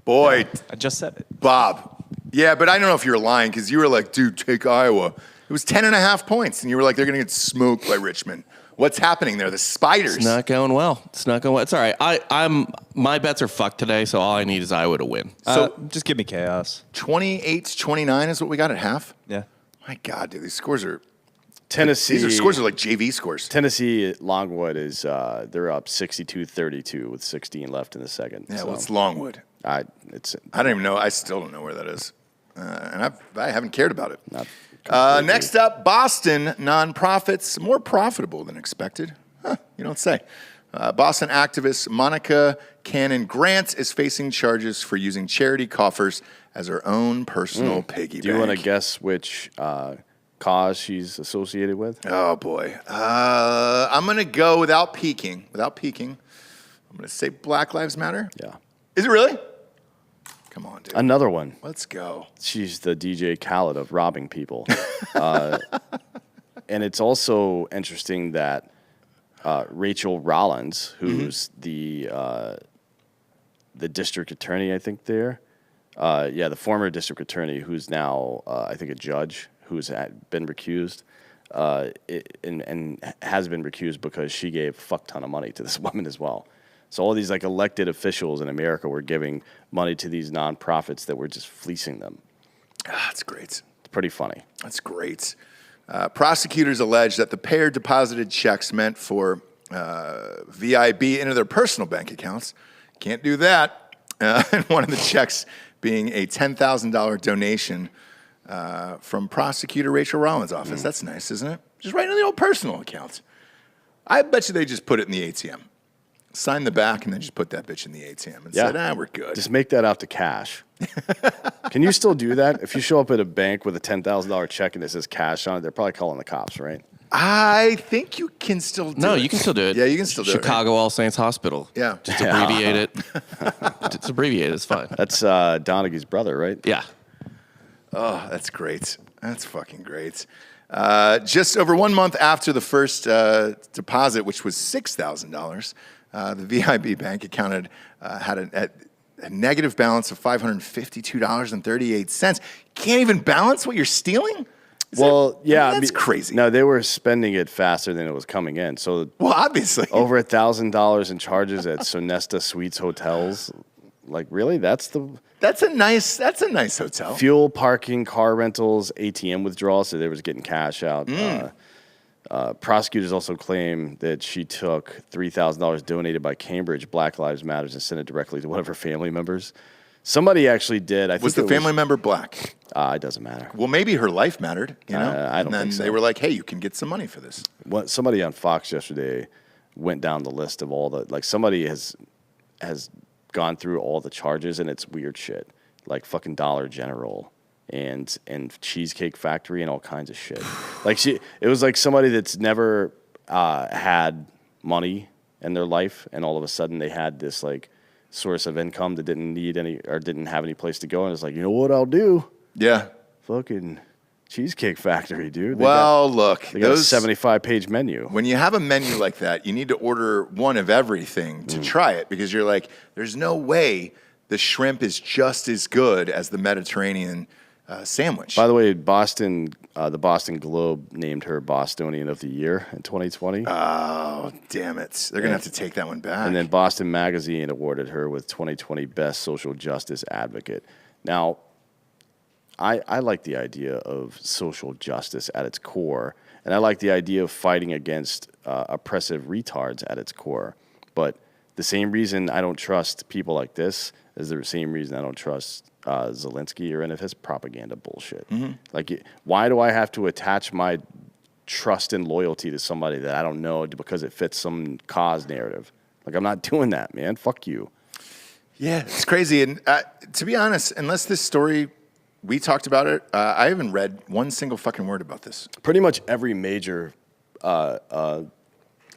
Boy, I just said it. Bob. Yeah, but I don't know if you're lying because you were like, dude, take Iowa. It was 10.5 points, and you were like, they're going to get smoked by Richmond. What's happening there? The Spiders. It's not going well. It's not going well. It's all right. My bets are fucked today, so all I need is Iowa to win. So just give me chaos. 28-29 is what we got at half? Yeah. My God, dude, these scores are... Tennessee. These scores are like JV scores. Tennessee Longwood is they're up 62-32 with 16 left in the second. Yeah, so well, it's Longwood. I don't even know. I still don't know where that is. And I haven't cared about it. Not Next up, Boston nonprofits, more profitable than expected. Huh, you don't say. Boston activist Monica Cannon Grant is facing charges for using charity coffers as her own personal piggy bank. Do you want to guess which cause she's associated with? Oh, boy. I'm going to go without peeking. I'm going to say Black Lives Matter. Yeah. Is it really? Come on, dude. Another one. Let's go. She's the DJ Khaled of robbing people. And it's also interesting that Rachel Rollins, who's the district attorney, I think there. The former district attorney who's now, I think, a judge who's been recused and has been recused because she gave a fuck ton of money to this woman as well. So all these like elected officials in America were giving money to these nonprofits that were just fleecing them. That's great. It's pretty funny. That's great. Prosecutors allege that the pair deposited checks meant for VIB into their personal bank accounts. Can't do that. And one of the checks being a $10,000 donation from prosecutor Rachel Rollins' office. That's nice, isn't it? Just right in the old personal account. I bet you they just put it in the ATM. signed the back, and then just put that bitch in the ATM and said, we're good. Just make that out to cash. Can you still do that? If you show up at a bank with a $10,000 check and it says cash on it, they're probably calling the cops, right? I think you can still do it. No, you can still do it. Yeah, you can still do it. Chicago All Saints Hospital. Yeah. Just abbreviate it. Just abbreviate it. It's fine. That's Donaghy's brother, right? Yeah. Oh, that's great. That's fucking great. Just over 1 month after the first deposit, which was $6,000, the VIB bank account had a negative balance of $552.38. Can't even balance what you're stealing? That's crazy. No, they were spending it faster than it was coming in. So, obviously, over $1,000 in charges at Sonesta Suites hotels. Like, really? That's a nice hotel. Fuel, parking, car rentals, ATM withdrawals. So they was getting cash out. Prosecutors also claim that she took $3,000 donated by Cambridge Black Lives Matters and sent it directly to one of her family members. Somebody actually did. Was the family member black? It doesn't matter. Well, maybe her life mattered, you know? I don't think so. They were like, hey, you can get some money for this. Somebody on Fox yesterday went down the list of all the, somebody has gone through all the charges, and it's weird shit. Like fucking Dollar General and Cheesecake Factory and all kinds of shit. It was like somebody that's never had money in their life, and all of a sudden they had this source of income that didn't need any or didn't have any place to go, and it's like, you know what I'll do? Yeah. Fucking Cheesecake Factory, dude. They got a 75-page menu. When you have a menu like that, you need to order one of everything to try it, because you're like, there's no way the shrimp is just as good as the Mediterranean sandwich. By the way, the Boston Globe named her Bostonian of the Year in 2020. Oh, damn it. They're going to have to take that one back. And then Boston Magazine awarded her with 2020 Best Social Justice Advocate. Now, I like the idea of social justice at its core, and I like the idea of fighting against oppressive retards at its core. But the same reason I don't trust people like this is the same reason I don't trust Zelensky or any of his propaganda bullshit. Mm-hmm. Why do I have to attach my trust and loyalty to somebody that I don't know because it fits some cause narrative? I'm not doing that, man. Fuck you. Yeah, it's crazy. And to be honest, unless this story, we talked about it, I haven't read one single fucking word about this. Pretty much every major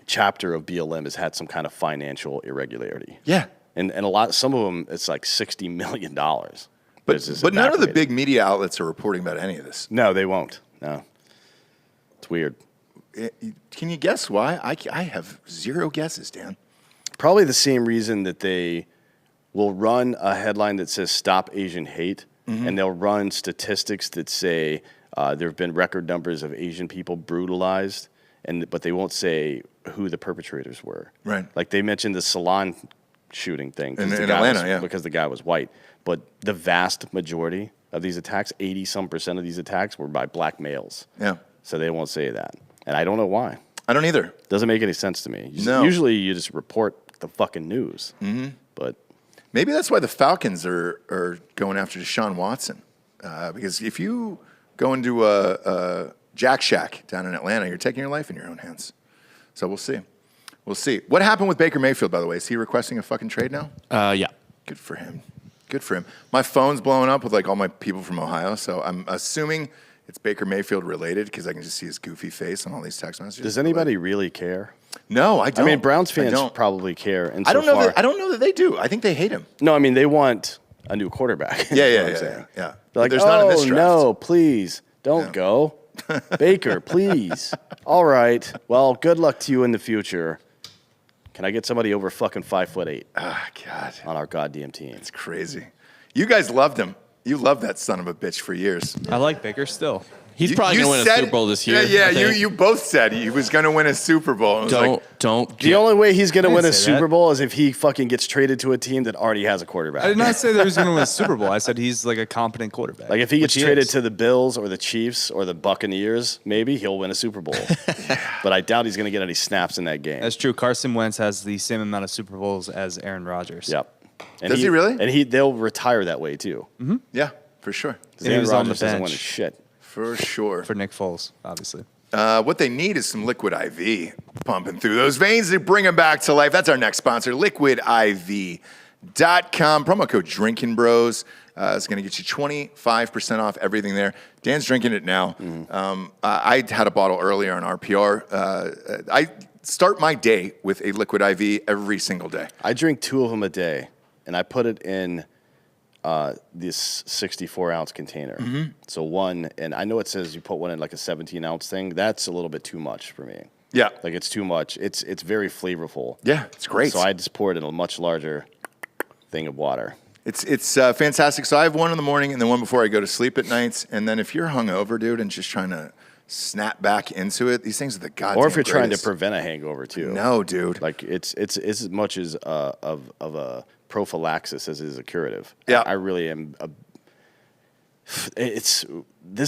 chapter of BLM has had some kind of financial irregularity. Yeah. And some of them, it's like $60 million. But none of the big media outlets are reporting about any of this. No, they won't. No. It's weird. Can you guess why? I have zero guesses, Dan. Probably the same reason that they will run a headline that says "Stop Asian Hate," and they'll run statistics that say there have been record numbers of Asian people brutalized, but they won't say who the perpetrators were. Right. Like they mentioned the salon shooting thing in Atlanta, because the guy was white. But the vast majority of these attacks, 80% of these attacks, were by black males. Yeah. So they won't say that. And I don't know why. I don't either. Doesn't make any sense to me. No. Usually you just report the fucking news. Mm-hmm. But maybe that's why the Falcons are going after Deshaun Watson. Because if you go into a Jack Shack down in Atlanta, you're taking your life in your own hands. So we'll see. We'll see. What happened with Baker Mayfield, by the way? Is he requesting a fucking trade now? Yeah. Good for him. Good for him. My phone's blowing up with all my people from Ohio, so I'm assuming it's Baker Mayfield related because I can just see his goofy face on all these text messages. Does anybody really care? No, I don't. I mean, Browns fans probably care. I don't know that they do. I think they hate him. No, I mean they want a new quarterback. Yeah. They're like, there's none in this draft. No, please don't go, Baker, please. All right. Well, good luck to you in the future. Can I get somebody over fucking 5'8"? Ah, God. On our goddamn team. It's crazy. You guys loved him. You loved that son of a bitch for years. I like Baker still. He's probably going to win a Super Bowl this year. Yeah, you both said he was going to win a Super Bowl. The only way he's going to win a Super Bowl is if he fucking gets traded to a team that already has a quarterback. I did not say that he was going to win a Super Bowl. I said he's like a competent quarterback. Like if he gets traded to the Bills or the Chiefs or the Buccaneers, maybe he'll win a Super Bowl. But I doubt he's going to get any snaps in that game. That's true. Carson Wentz has the same amount of Super Bowls as Aaron Rodgers. Yep. And Does he really? And they'll retire that way too. Mm-hmm. Yeah, for sure. Aaron he was on the Rodgers doesn't bench. win shit. For sure. For Nick Foles, obviously. What they need is some liquid IV. pumping through those veins to bring them back to life. That's our next sponsor, liquidiv.com. Promo code Drinkin Bros. Is going to get you 25% off everything there. Dan's drinking it now. I had a bottle earlier on RPR. I start my day with a Liquid IV every single day. I drink 2 of them a day, and I put it in this 64-ounce container. So one, and I know it says you put one in like a 17-ounce thing. That's a little bit too much for me. Yeah. Like it's too much. It's very flavorful. Yeah, it's great. So I just pour it in a much larger thing of water. It's fantastic. So I have one in the morning and then one before I go to sleep at nights. And then if you're hungover, dude, and just trying to snap back into it, these things are the goddamn Or if you're trying to greatest. prevent a hangover too. No, dude. Like it's as much as of a prophylaxis as it is a curative. Yeah. I really am. This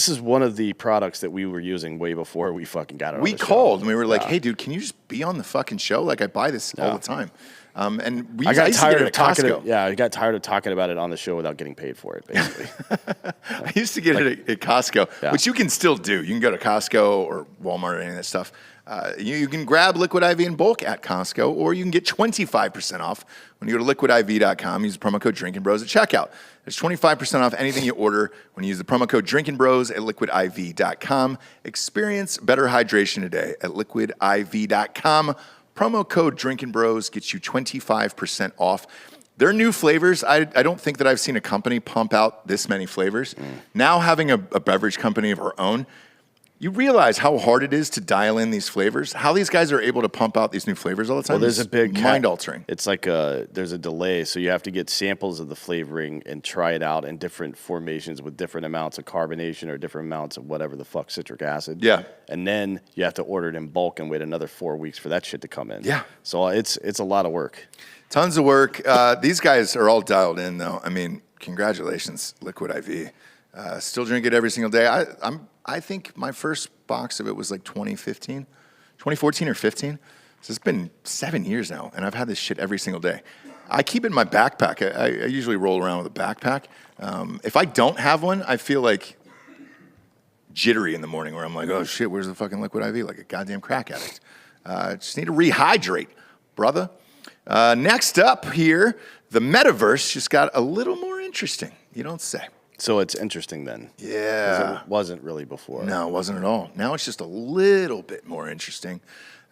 is one of the products that we were using way before we fucking got it. We on the called show. and we were like, hey, dude, can you just be on the fucking show? Like, I buy this all the time. And we I got used to get tired it of at talking. Costco. I got tired of talking about it on the show without getting paid for it. Basically, I used to get it at Costco, which you can still do. You can go to Costco or Walmart or any of that stuff. You can grab Liquid IV in bulk at Costco, or you can get 25% off when you go to liquidiv.com. Use the promo code Drinkin Bros at checkout. There's 25% off anything you order when you use the promo code Drinkin Bros at liquidiv.com. Experience better hydration today at liquidiv.com. Promo code Drinkin Bros gets you 25% off. Their new flavors, I don't think that I've seen a company pump out this many flavors. Now having a beverage company of our own, you realize how hard it is to dial in these flavors. How these guys are able to pump out these new flavors all the time. well, there's is a big mind-altering. It's like there's a delay, so you have to get samples of the flavoring and try it out in different formations with different amounts of carbonation or different amounts of whatever the fuck citric acid. Yeah. And then you have to order it in bulk and wait another 4 weeks for that shit to come in. Yeah. So it's a lot of work. Tons of work. These guys are all dialed in, though. I mean, congratulations, Liquid IV. Still drink it every single day. I think my first box of it was like 2014 or 15. So it's been 7 years now, and I've had this shit every single day. I keep it in my backpack. I usually roll around with a backpack. If I don't have one, I feel like jittery in the morning where I'm like, oh shit, where's the fucking Liquid IV? Like a goddamn crack addict. Just need to rehydrate, brother. Next up here, the Metaverse just got a little more interesting. You don't say. So it's interesting then. 'Cause Yeah. it wasn't really before. No, it wasn't at all. Now it's just a little bit more interesting.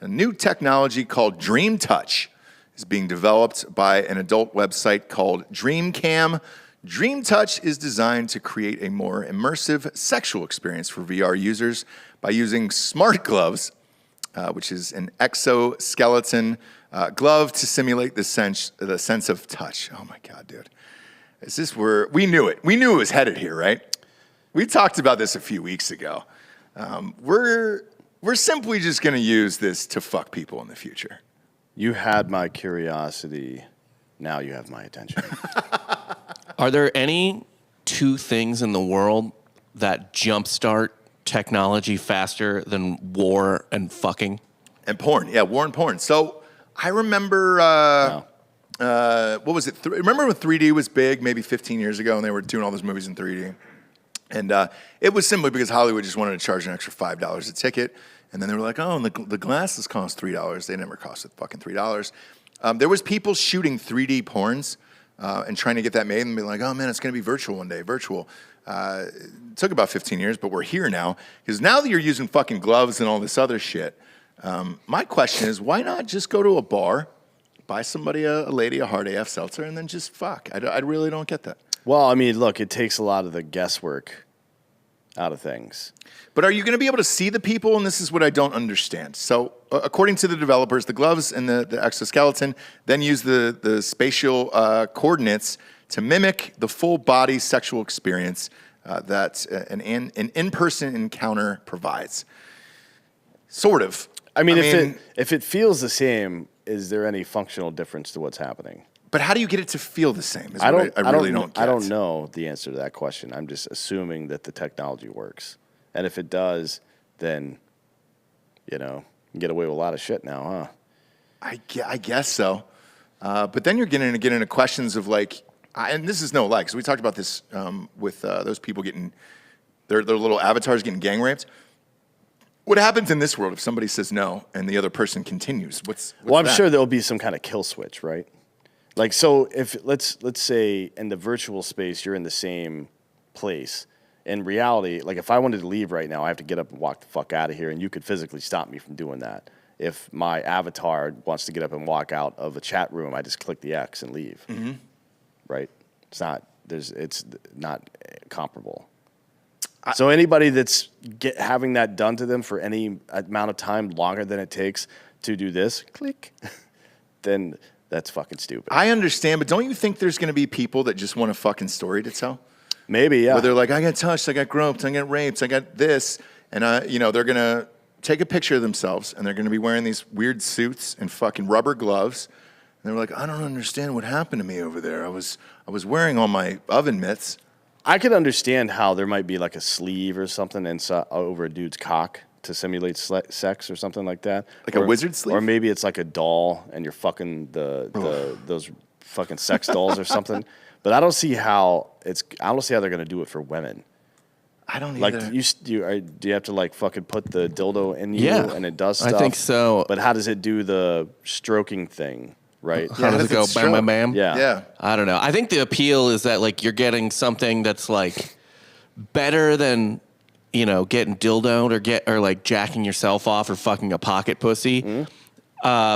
A new technology called Dream Touch is being developed by an adult website called Dreamcam. Dream Touch is designed to create a more immersive sexual experience for VR users by using smart gloves, which is an exoskeleton glove to simulate the sense of touch. Oh my God, dude. Is this where we knew it? We knew it was headed here, right? We talked about this a few weeks ago. We're simply just going to use this to fuck people in the future. You had my curiosity. Now you have my attention. Are there any two things in the world that jumpstart technology faster than war and fucking? And porn. Yeah, war and porn. So I remember, what was it? Remember when 3D was big, maybe 15 years ago, and they were doing all those movies in 3D? And it was simply because Hollywood just wanted to charge an extra $5 a ticket. And then they were like, oh, and the glasses cost $3. They never costed fucking $3. There was people shooting 3D porns and trying to get that made and be like, oh, man, it's going to be virtual one day, virtual. It took about 15 years, but we're here now. Because now that you're using fucking gloves and all this other shit, my question is, why not just go to a bar, buy somebody, a lady, a hard AF seltzer, and then just fuck? I really don't get that. Well, I mean, look, it takes a lot of the guesswork out of things. But are you going to be able to see the people? And this is what I don't understand. So according to the developers, the gloves and the exoskeleton then use the spatial coordinates to mimic the full body sexual experience that an in-person encounter provides. Sort of. I mean, if it feels the same, is there any functional difference to what's happening? But how do you get it to feel the same? I really don't get. I don't know the answer to that question. I'm just assuming that the technology works. And if it does, then, you know, you can get away with a lot of shit now, huh? I guess so. But then you're getting to get into questions of like, and this is no lie, because we talked about this with those people getting, their little avatars getting gang raped. What happens in this world if somebody says no and the other person continues? What's Well, I'm that? sure there'll be some kind of kill switch, right? Like, so if let's say in the virtual space you're in the same place. In reality, like if I wanted to leave right now, I have to get up and walk the fuck out of here, and you could physically stop me from doing that. If my avatar wants to get up and walk out of a chat room, I just click the X and leave. Mm-hmm. Right? It's not comparable. So anybody that's having that done to them for any amount of time longer than it takes to do this, click, then that's fucking stupid. I understand, but don't you think there's going to be people that just want a fucking story to tell? Maybe, yeah. Where they're like, I got touched, I got groped, I got raped, I got this. And, they're going to take a picture of themselves, and they're going to be wearing these weird suits and fucking rubber gloves. And they're like, I don't understand what happened to me over there. I was wearing all my oven mitts. I could understand how there might be like a sleeve or something over a dude's cock to simulate sex or something like that. Like a wizard sleeve? Or maybe it's like a doll and you're fucking those fucking sex dolls or something. But I don't see how they're going to do it for women. I don't Like, either. do you have to like fucking put the dildo in you and it does stuff? I think so. But how does it do the stroking thing, right? How does it go? Bam, bam, bam? Yeah. I don't know. I think the appeal is that like you're getting something that's like better than getting dildoed or like jacking yourself off or fucking a pocket pussy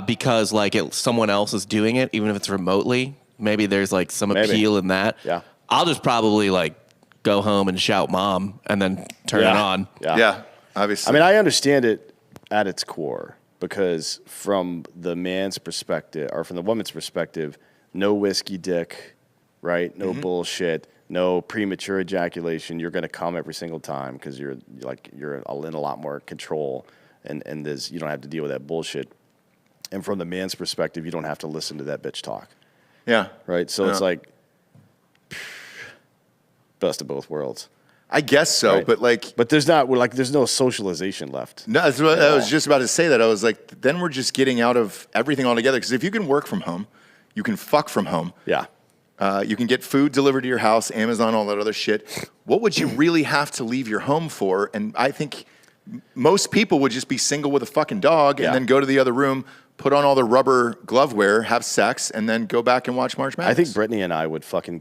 because like someone else is doing it, even if it's remotely. Maybe there's like some appeal in that. Yeah. I'll just probably like go home and shout mom and then turn it on. Yeah, obviously. I mean, I understand it at its core because from the man's perspective or from the woman's perspective, no whiskey dick, right? No bullshit, no premature ejaculation. You're going to come every single time because you're in a lot more control and you don't have to deal with that bullshit. And from the man's perspective, you don't have to listen to that bitch talk. Yeah. Right? So it's like best of both worlds. I guess so, Right. but there's no socialization left. no, that's what I was just about to say. That I was like, then we're just getting out of everything altogether. Because if you can work from home, you can fuck from home. Yeah. You can get food delivered to your house, Amazon, all that other shit. What would you really have to leave your home for? And I think most people would just be single with a fucking dog and then go to the other room, put on all the rubber glove wear, have sex, and then go back and watch March Madness. I think Brittany and I would fucking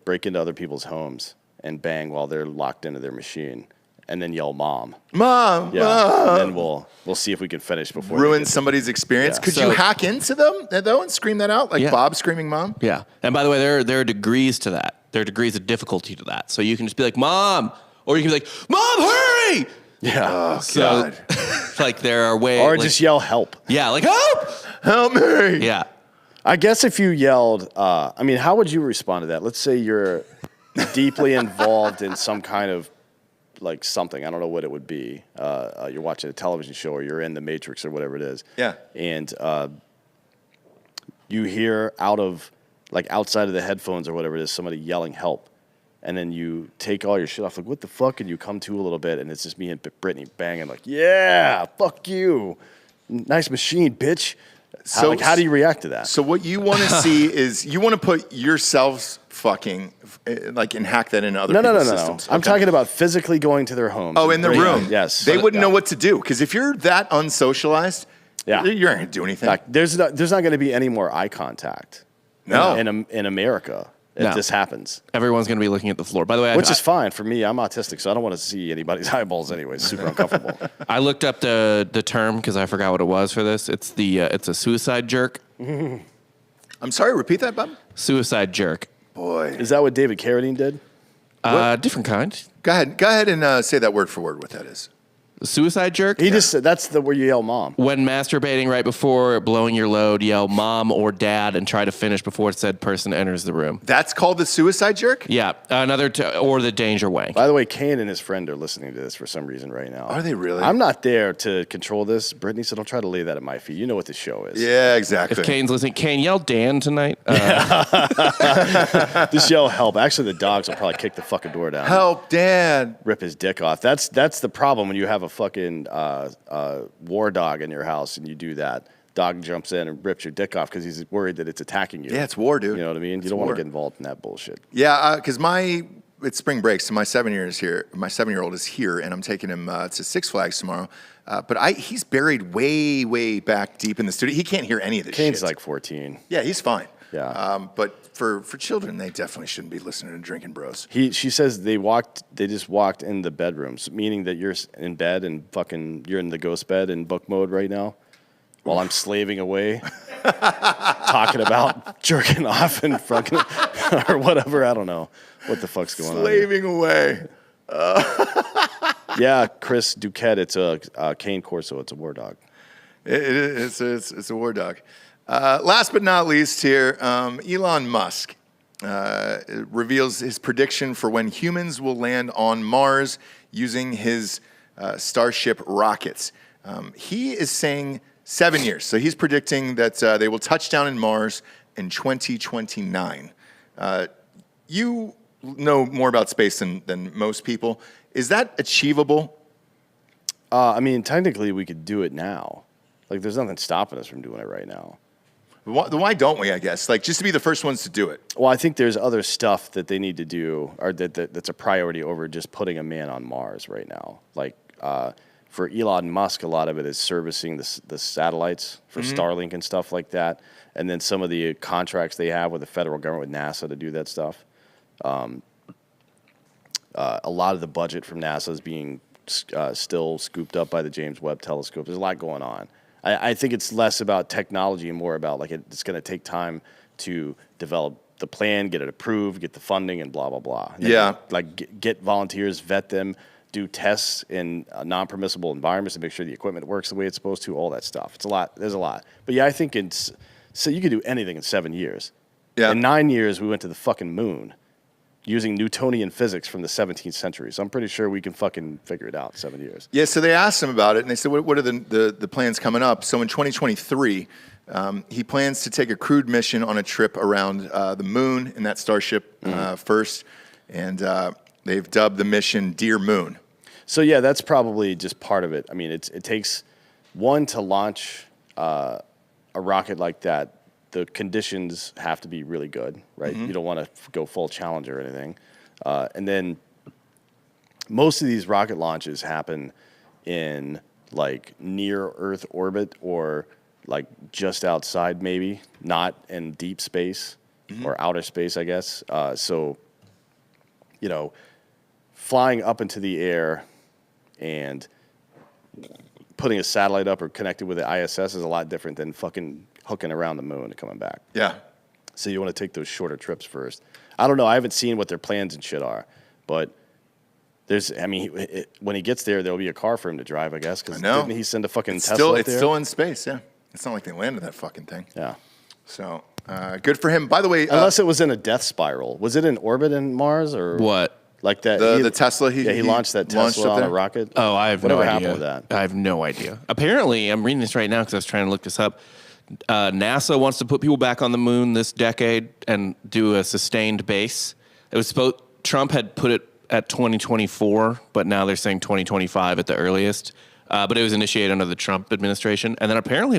break into other people's homes and bang while they're locked into their machine, and then yell "mom." Mom, Yeah, Mom. and then we'll see if we can finish before they Ruin get to- somebody's experience. Yeah. Could So- you hack into them though and scream that out like Yeah. Bob screaming "mom"? Yeah. And by the way, there are degrees to that. There are degrees of difficulty to that. So you can just be like, Mom, or you can be like, Mom, hurry! Yeah, Oh So God, like there are ways. or like, just yell "help." yeah, like help! help me! Yeah. I guess if you yelled, I mean, how would you respond to that? Let's say you're deeply involved in some kind of like something. I don't know what it would be. You're watching a television show or you're in the Matrix or whatever it is. Yeah. And you hear outside of the headphones or whatever it is, somebody yelling help. And then you take all your shit off, like, what the fuck? And you come to a little bit, and it's just me and Brittany banging, like, yeah, fuck you. Nice machine, bitch. So- How do you react to that? So what you want to see is you want to put yourselves fucking like and hack that into other No. people's systems. I'm Okay. talking about physically going to their homes. Oh, and in the breaking- room. Yes. They wouldn't know what to do because if you're that unsocialized, Yeah. you're not gonna do anything. Like, there's not going to be any more eye contact. No. in America, if No. this happens, Everyone's going to be looking at the floor. By the way, which is fine for me. I'm autistic, so I don't want to see anybody's eyeballs anyway. It's super uncomfortable. I looked up the term because I forgot what it was for this. It's it's a suicide jerk. I'm sorry. Repeat that, Bob. Suicide jerk. Boy, Is that what David Carradine did? Different kind. go ahead and say that word for word. What that is. Suicide jerk. He just said that's the where you yell "mom." When masturbating right before blowing your load, yell mom or dad and try to finish before said person enters the room. That's called the suicide jerk. Yeah, or the danger wank. By the way, Kane and his friend are listening to this for some reason right now. Are they really? I'm not there to control this, Brittany, so don't try to lay that at my feet. You know what the show is. Yeah, exactly. If Kane's listening, Kane, yell Dan tonight. Just yell "help." Actually, the dogs will probably kick the fucking door down. Help, Dad. Rip his dick off. That's the problem when you have a fucking war dog in your house and you do that. Dog jumps in and rips your dick off because he's worried that it's attacking you. Yeah, it's war, dude. You know what I mean? It's You don't want war. to get involved in that bullshit. Yeah, because my it's spring break, so my 7-year-old is here, and I'm taking him to Six Flags tomorrow. But he's buried way, way back deep in the studio. He can't hear any of this Kane's shit. like 14. Yeah, he's fine. Yeah. But for children, they definitely shouldn't be listening to Drinkin' Bros. She says they just walked in the bedrooms, meaning that you're in bed and you're in the ghost bed in book mode right now while I'm slaving away, talking about jerking off and fucking, or whatever. I don't know what the fuck's going on. Slaving away. Yeah, Chris Duquette, it's a Cane Corso. It's a war dog. It's a war dog. Last but not least here, Elon Musk reveals his prediction for when humans will land on Mars using his Starship rockets. He is saying 7 years. So he's predicting that they will touch down in Mars in 2029. You know more about space than most people. Is that achievable? I mean, technically, we could do it now. Like, there's nothing stopping us from doing it right now. Why don't we, I guess? Like, just to be the first ones to do it. Well, I think there's other stuff that they need to do, or that's a priority over just putting a man on Mars right now. Like, for Elon Musk, a lot of it is servicing the satellites for Starlink and stuff like that. And then some of the contracts they have with the federal government, with NASA, to do that stuff. A lot of the budget from NASA is being still scooped up by the James Webb Telescope. There's a lot going on. I think it's less about technology and more about like it's going to take time to develop the plan, get it approved, get the funding, and blah blah blah. And yeah, get volunteers, vet them, do tests in non-permissible environments to make sure the equipment works the way it's supposed to. All that stuff. It's a lot. There's a lot. But yeah, I think so you could do anything in 7 years. Yeah. In 9 years, we went to the fucking moon using Newtonian physics from the 17th century. So I'm pretty sure we can fucking figure it out in 7 years. Yeah, so they asked him about it, and they said, what are the plans coming up? So in 2023, he plans to take a crewed mission on a trip around the moon in that Starship first, and they've dubbed the mission Dear Moon. So yeah, that's probably just part of it. I mean, it takes one to launch a rocket like that. The conditions have to be really good, right? You don't want to go full Challenger or anything. And then most of these rocket launches happen in like near Earth orbit or like just outside maybe, not in deep space or outer space, I guess. So, flying up into the air and putting a satellite up or connected with the ISS is a lot different than fucking hooking around the moon and coming back. Yeah. So you want to take those shorter trips first. I don't know. I haven't seen what their plans and shit are, but when he gets there, there'll be a car for him to drive, I guess. Because didn't he send a fucking Tesla up there? It's still in space, yeah. It's not like they landed that fucking thing. Yeah. So, good for him. By the way... Unless it was in a death spiral. Was it in orbit in Mars or... What? Like that? The Tesla? He launched that Tesla on a rocket? Oh, I have Whatever no idea. happened with that? I have no idea. Apparently, I'm reading this right now because I was trying to look this up. NASA wants to put people back on the moon this decade and do a sustained base. It was Trump had put it at 2024, but now they're saying 2025 at the earliest. But it was initiated under the Trump administration. And then apparently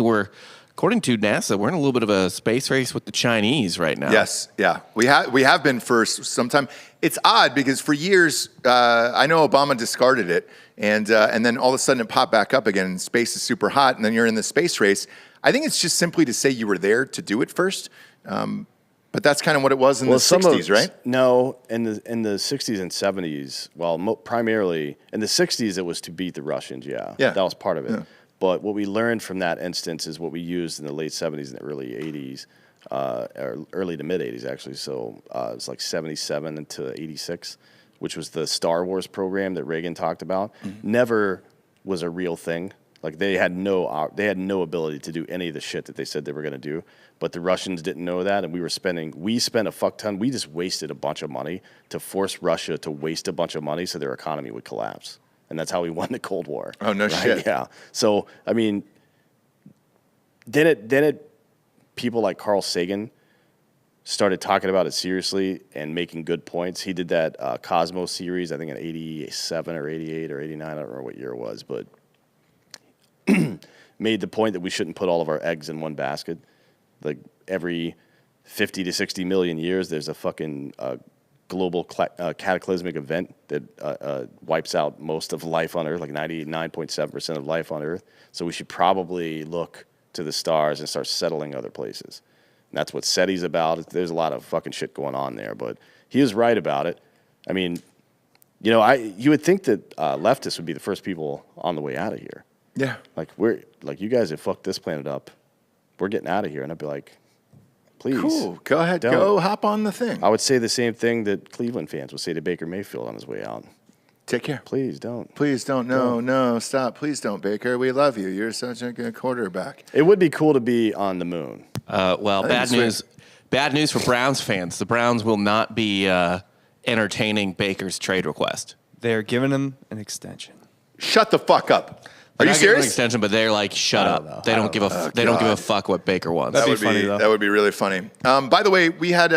according to NASA, we're in a little bit of a space race with the Chinese right now. Yes, yeah. We have been for some time. It's odd because for years, I know Obama discarded it, and then all of a sudden it popped back up again, and space is super hot, and then you're in the space race. I think it's just simply to say you were there to do it first. But that's kind of what it was in the 60s, right? No, in the 60s and 70s, primarily in the 60s, it was to beat the Russians, yeah. That was part of it. Yeah. But what we learned from that instance is what we used in the late 70s and the early 80s, or early to mid 80s, actually. So it's like 77 into 86, which was the Star Wars program that Reagan talked about. Never was a real thing. Like they had no ability to do any of the shit that they said they were going to do. But the Russians didn't know that, and we spent a fuck ton. We just wasted a bunch of money to force Russia to waste a bunch of money so their economy would collapse. And that's how we won the Cold War. Oh, no shit. Yeah. So, I mean, then people like Carl Sagan started talking about it seriously and making good points. He did that Cosmos series, I think in 87 or 88 or 89, I don't remember what year it was, but made the point that we shouldn't put all of our eggs in one basket. Like every 50 to 60 million years, there's a fucking global cataclysmic event that wipes out most of life on Earth, like 99.7% of life on Earth. So we should probably look to the stars and start settling other places. And that's what SETI's about. There's a lot of fucking shit going on there, but he is right about it. I mean, you know, you would think that leftists would be the first people on the way out of here. Yeah. Like you guys have fucked this planet up. We're getting out of here. And I'd be like, please. Cool. Go ahead. Don't. Go hop on the thing. I would say the same thing that Cleveland fans would say to Baker Mayfield on his way out. Take care. Please don't. Please don't. No, stop. Please don't, Baker. We love you. You're such a good quarterback. It would be cool to be on the moon. Well, bad news. Bad news for Browns fans. The Browns will not be entertaining Baker's trade request. They're giving him an extension. Shut the fuck up. Are you Not giving him an serious? extension, but they're like, shut up. They don't give a. They don't give a fuck what Baker wants. That'd be funny, though. That would be really funny. By the way, we had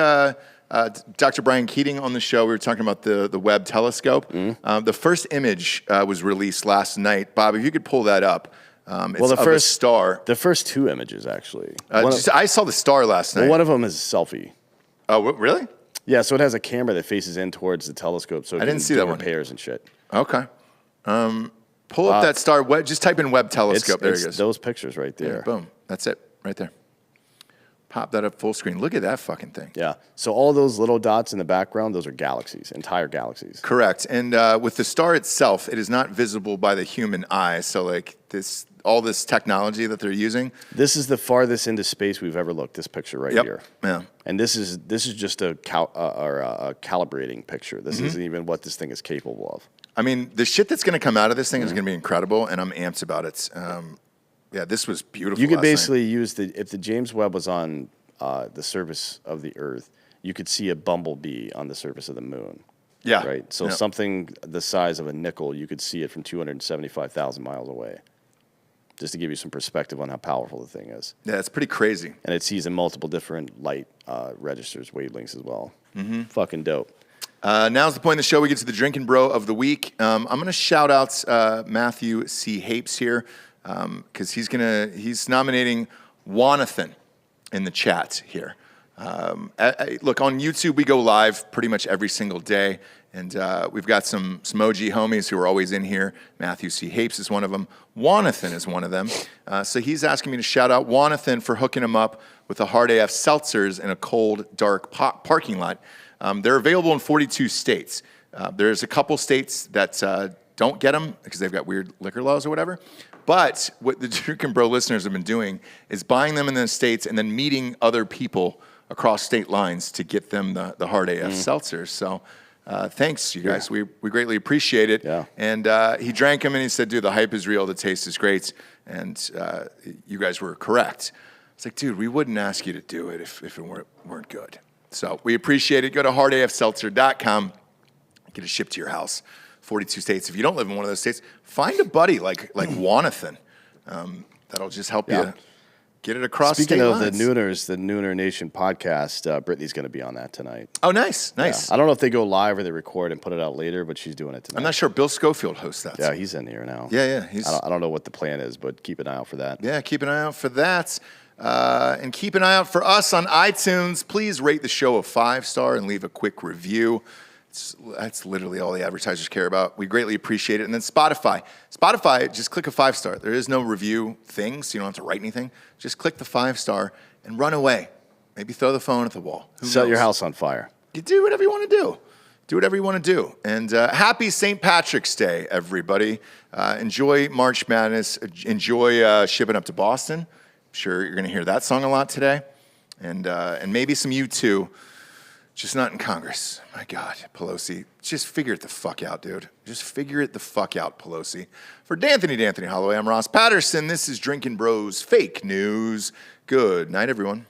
Dr. Brian Keating on the show. We were talking about the Webb telescope. The first image was released last night. Bob, if you could pull that up. It's the of a first star. The first two images, actually. I saw the star last night. One of them is a selfie. Oh, really? Yeah, so it has a camera that faces in towards the telescope, so it I didn't can see do that one. repairs and shit. Okay. Pull up that star. Just type in Webb telescope. There it It's goes. those pictures right there. Yeah, boom. That's it. Right there. Pop that up full screen. Look at that fucking thing. Yeah. So all those little dots in the background, those are galaxies, entire galaxies. Correct. And with the star itself, it is not visible by the human eye. So like all this technology that they're using. This is the farthest into space we've ever looked. This picture right here. Yeah. And this is just a calibrating picture. This isn't even what this thing is capable of. I mean, the shit that's going to come out of this thing is going to be incredible, and I'm amped about it. Yeah, this was beautiful. You could last night. basically use if the James Webb was on the surface of the Earth, you could see a bumblebee on the surface of the moon. Yeah. Right. So something the size of a nickel, you could see it from 275,000 miles away. Just to give you some perspective on how powerful the thing is. Yeah, it's pretty crazy. And it sees in multiple different light registers, wavelengths as well. Fucking dope. Now's the point in the show we get to the Drinkin' Bro of the week. I'm going to shout out Matthew C. Hapes here because he's nominating Wanathan in the chat here. Look, on YouTube, we go live pretty much every single day. And we've got some OG homies who are always in here. Matthew C. Hapes is one of them. Wanathan is one of them. So he's asking me to shout out Wanathan for hooking him up with the Hard AF seltzers in a cold, dark parking lot. They're available in 42 states. There's a couple states that don't get them because they've got weird liquor laws or whatever. But what the Drinkin' Bro listeners have been doing is buying them in the states and then meeting other people across state lines to get them the Hard AF seltzers. So thanks, you guys. We greatly appreciate it. Yeah. And he drank them and he said, dude, the hype is real. The taste is great. And you guys were correct. It's like, dude, we wouldn't ask you to do it if it weren't good. So we appreciate it. Go to hardafseltzer.com. Get it shipped to your house. 42 states. If you don't live in one of those states, find a buddy like Wanathan. That'll just help you get it across Speaking state of lines. the Nooner Nation podcast, Brittany's going to be on that tonight. Oh, nice. Yeah. I don't know if they go live or they record and put it out later, but she's doing it tonight. I'm not sure. Bill Schofield hosts that. Yeah, he's in here now. Yeah. I don't know what the plan is, but keep an eye out for that. Yeah, keep an eye out for that. And keep an eye out for us on iTunes. Please rate the show a 5-star and leave a quick review. That's literally all the advertisers care about. We greatly appreciate it. And then Spotify. Spotify, just click a 5-star. There is no review thing, so you don't have to write anything. Just click the 5-star and run away. Maybe throw the phone at the wall. Set your house on fire. You do whatever you want to do. Do whatever you want to do. And happy St. Patrick's Day, everybody. Enjoy March Madness. Enjoy shipping up to Boston. I'm sure you're going to hear that song a lot today. And maybe some U2. Just not in Congress. My God, Pelosi. Just figure it the fuck out, dude. Just figure it the fuck out, Pelosi. For D'Anthony Holloway, I'm Ross Patterson. This is Drinkin' Bros Fake News. Good night, everyone.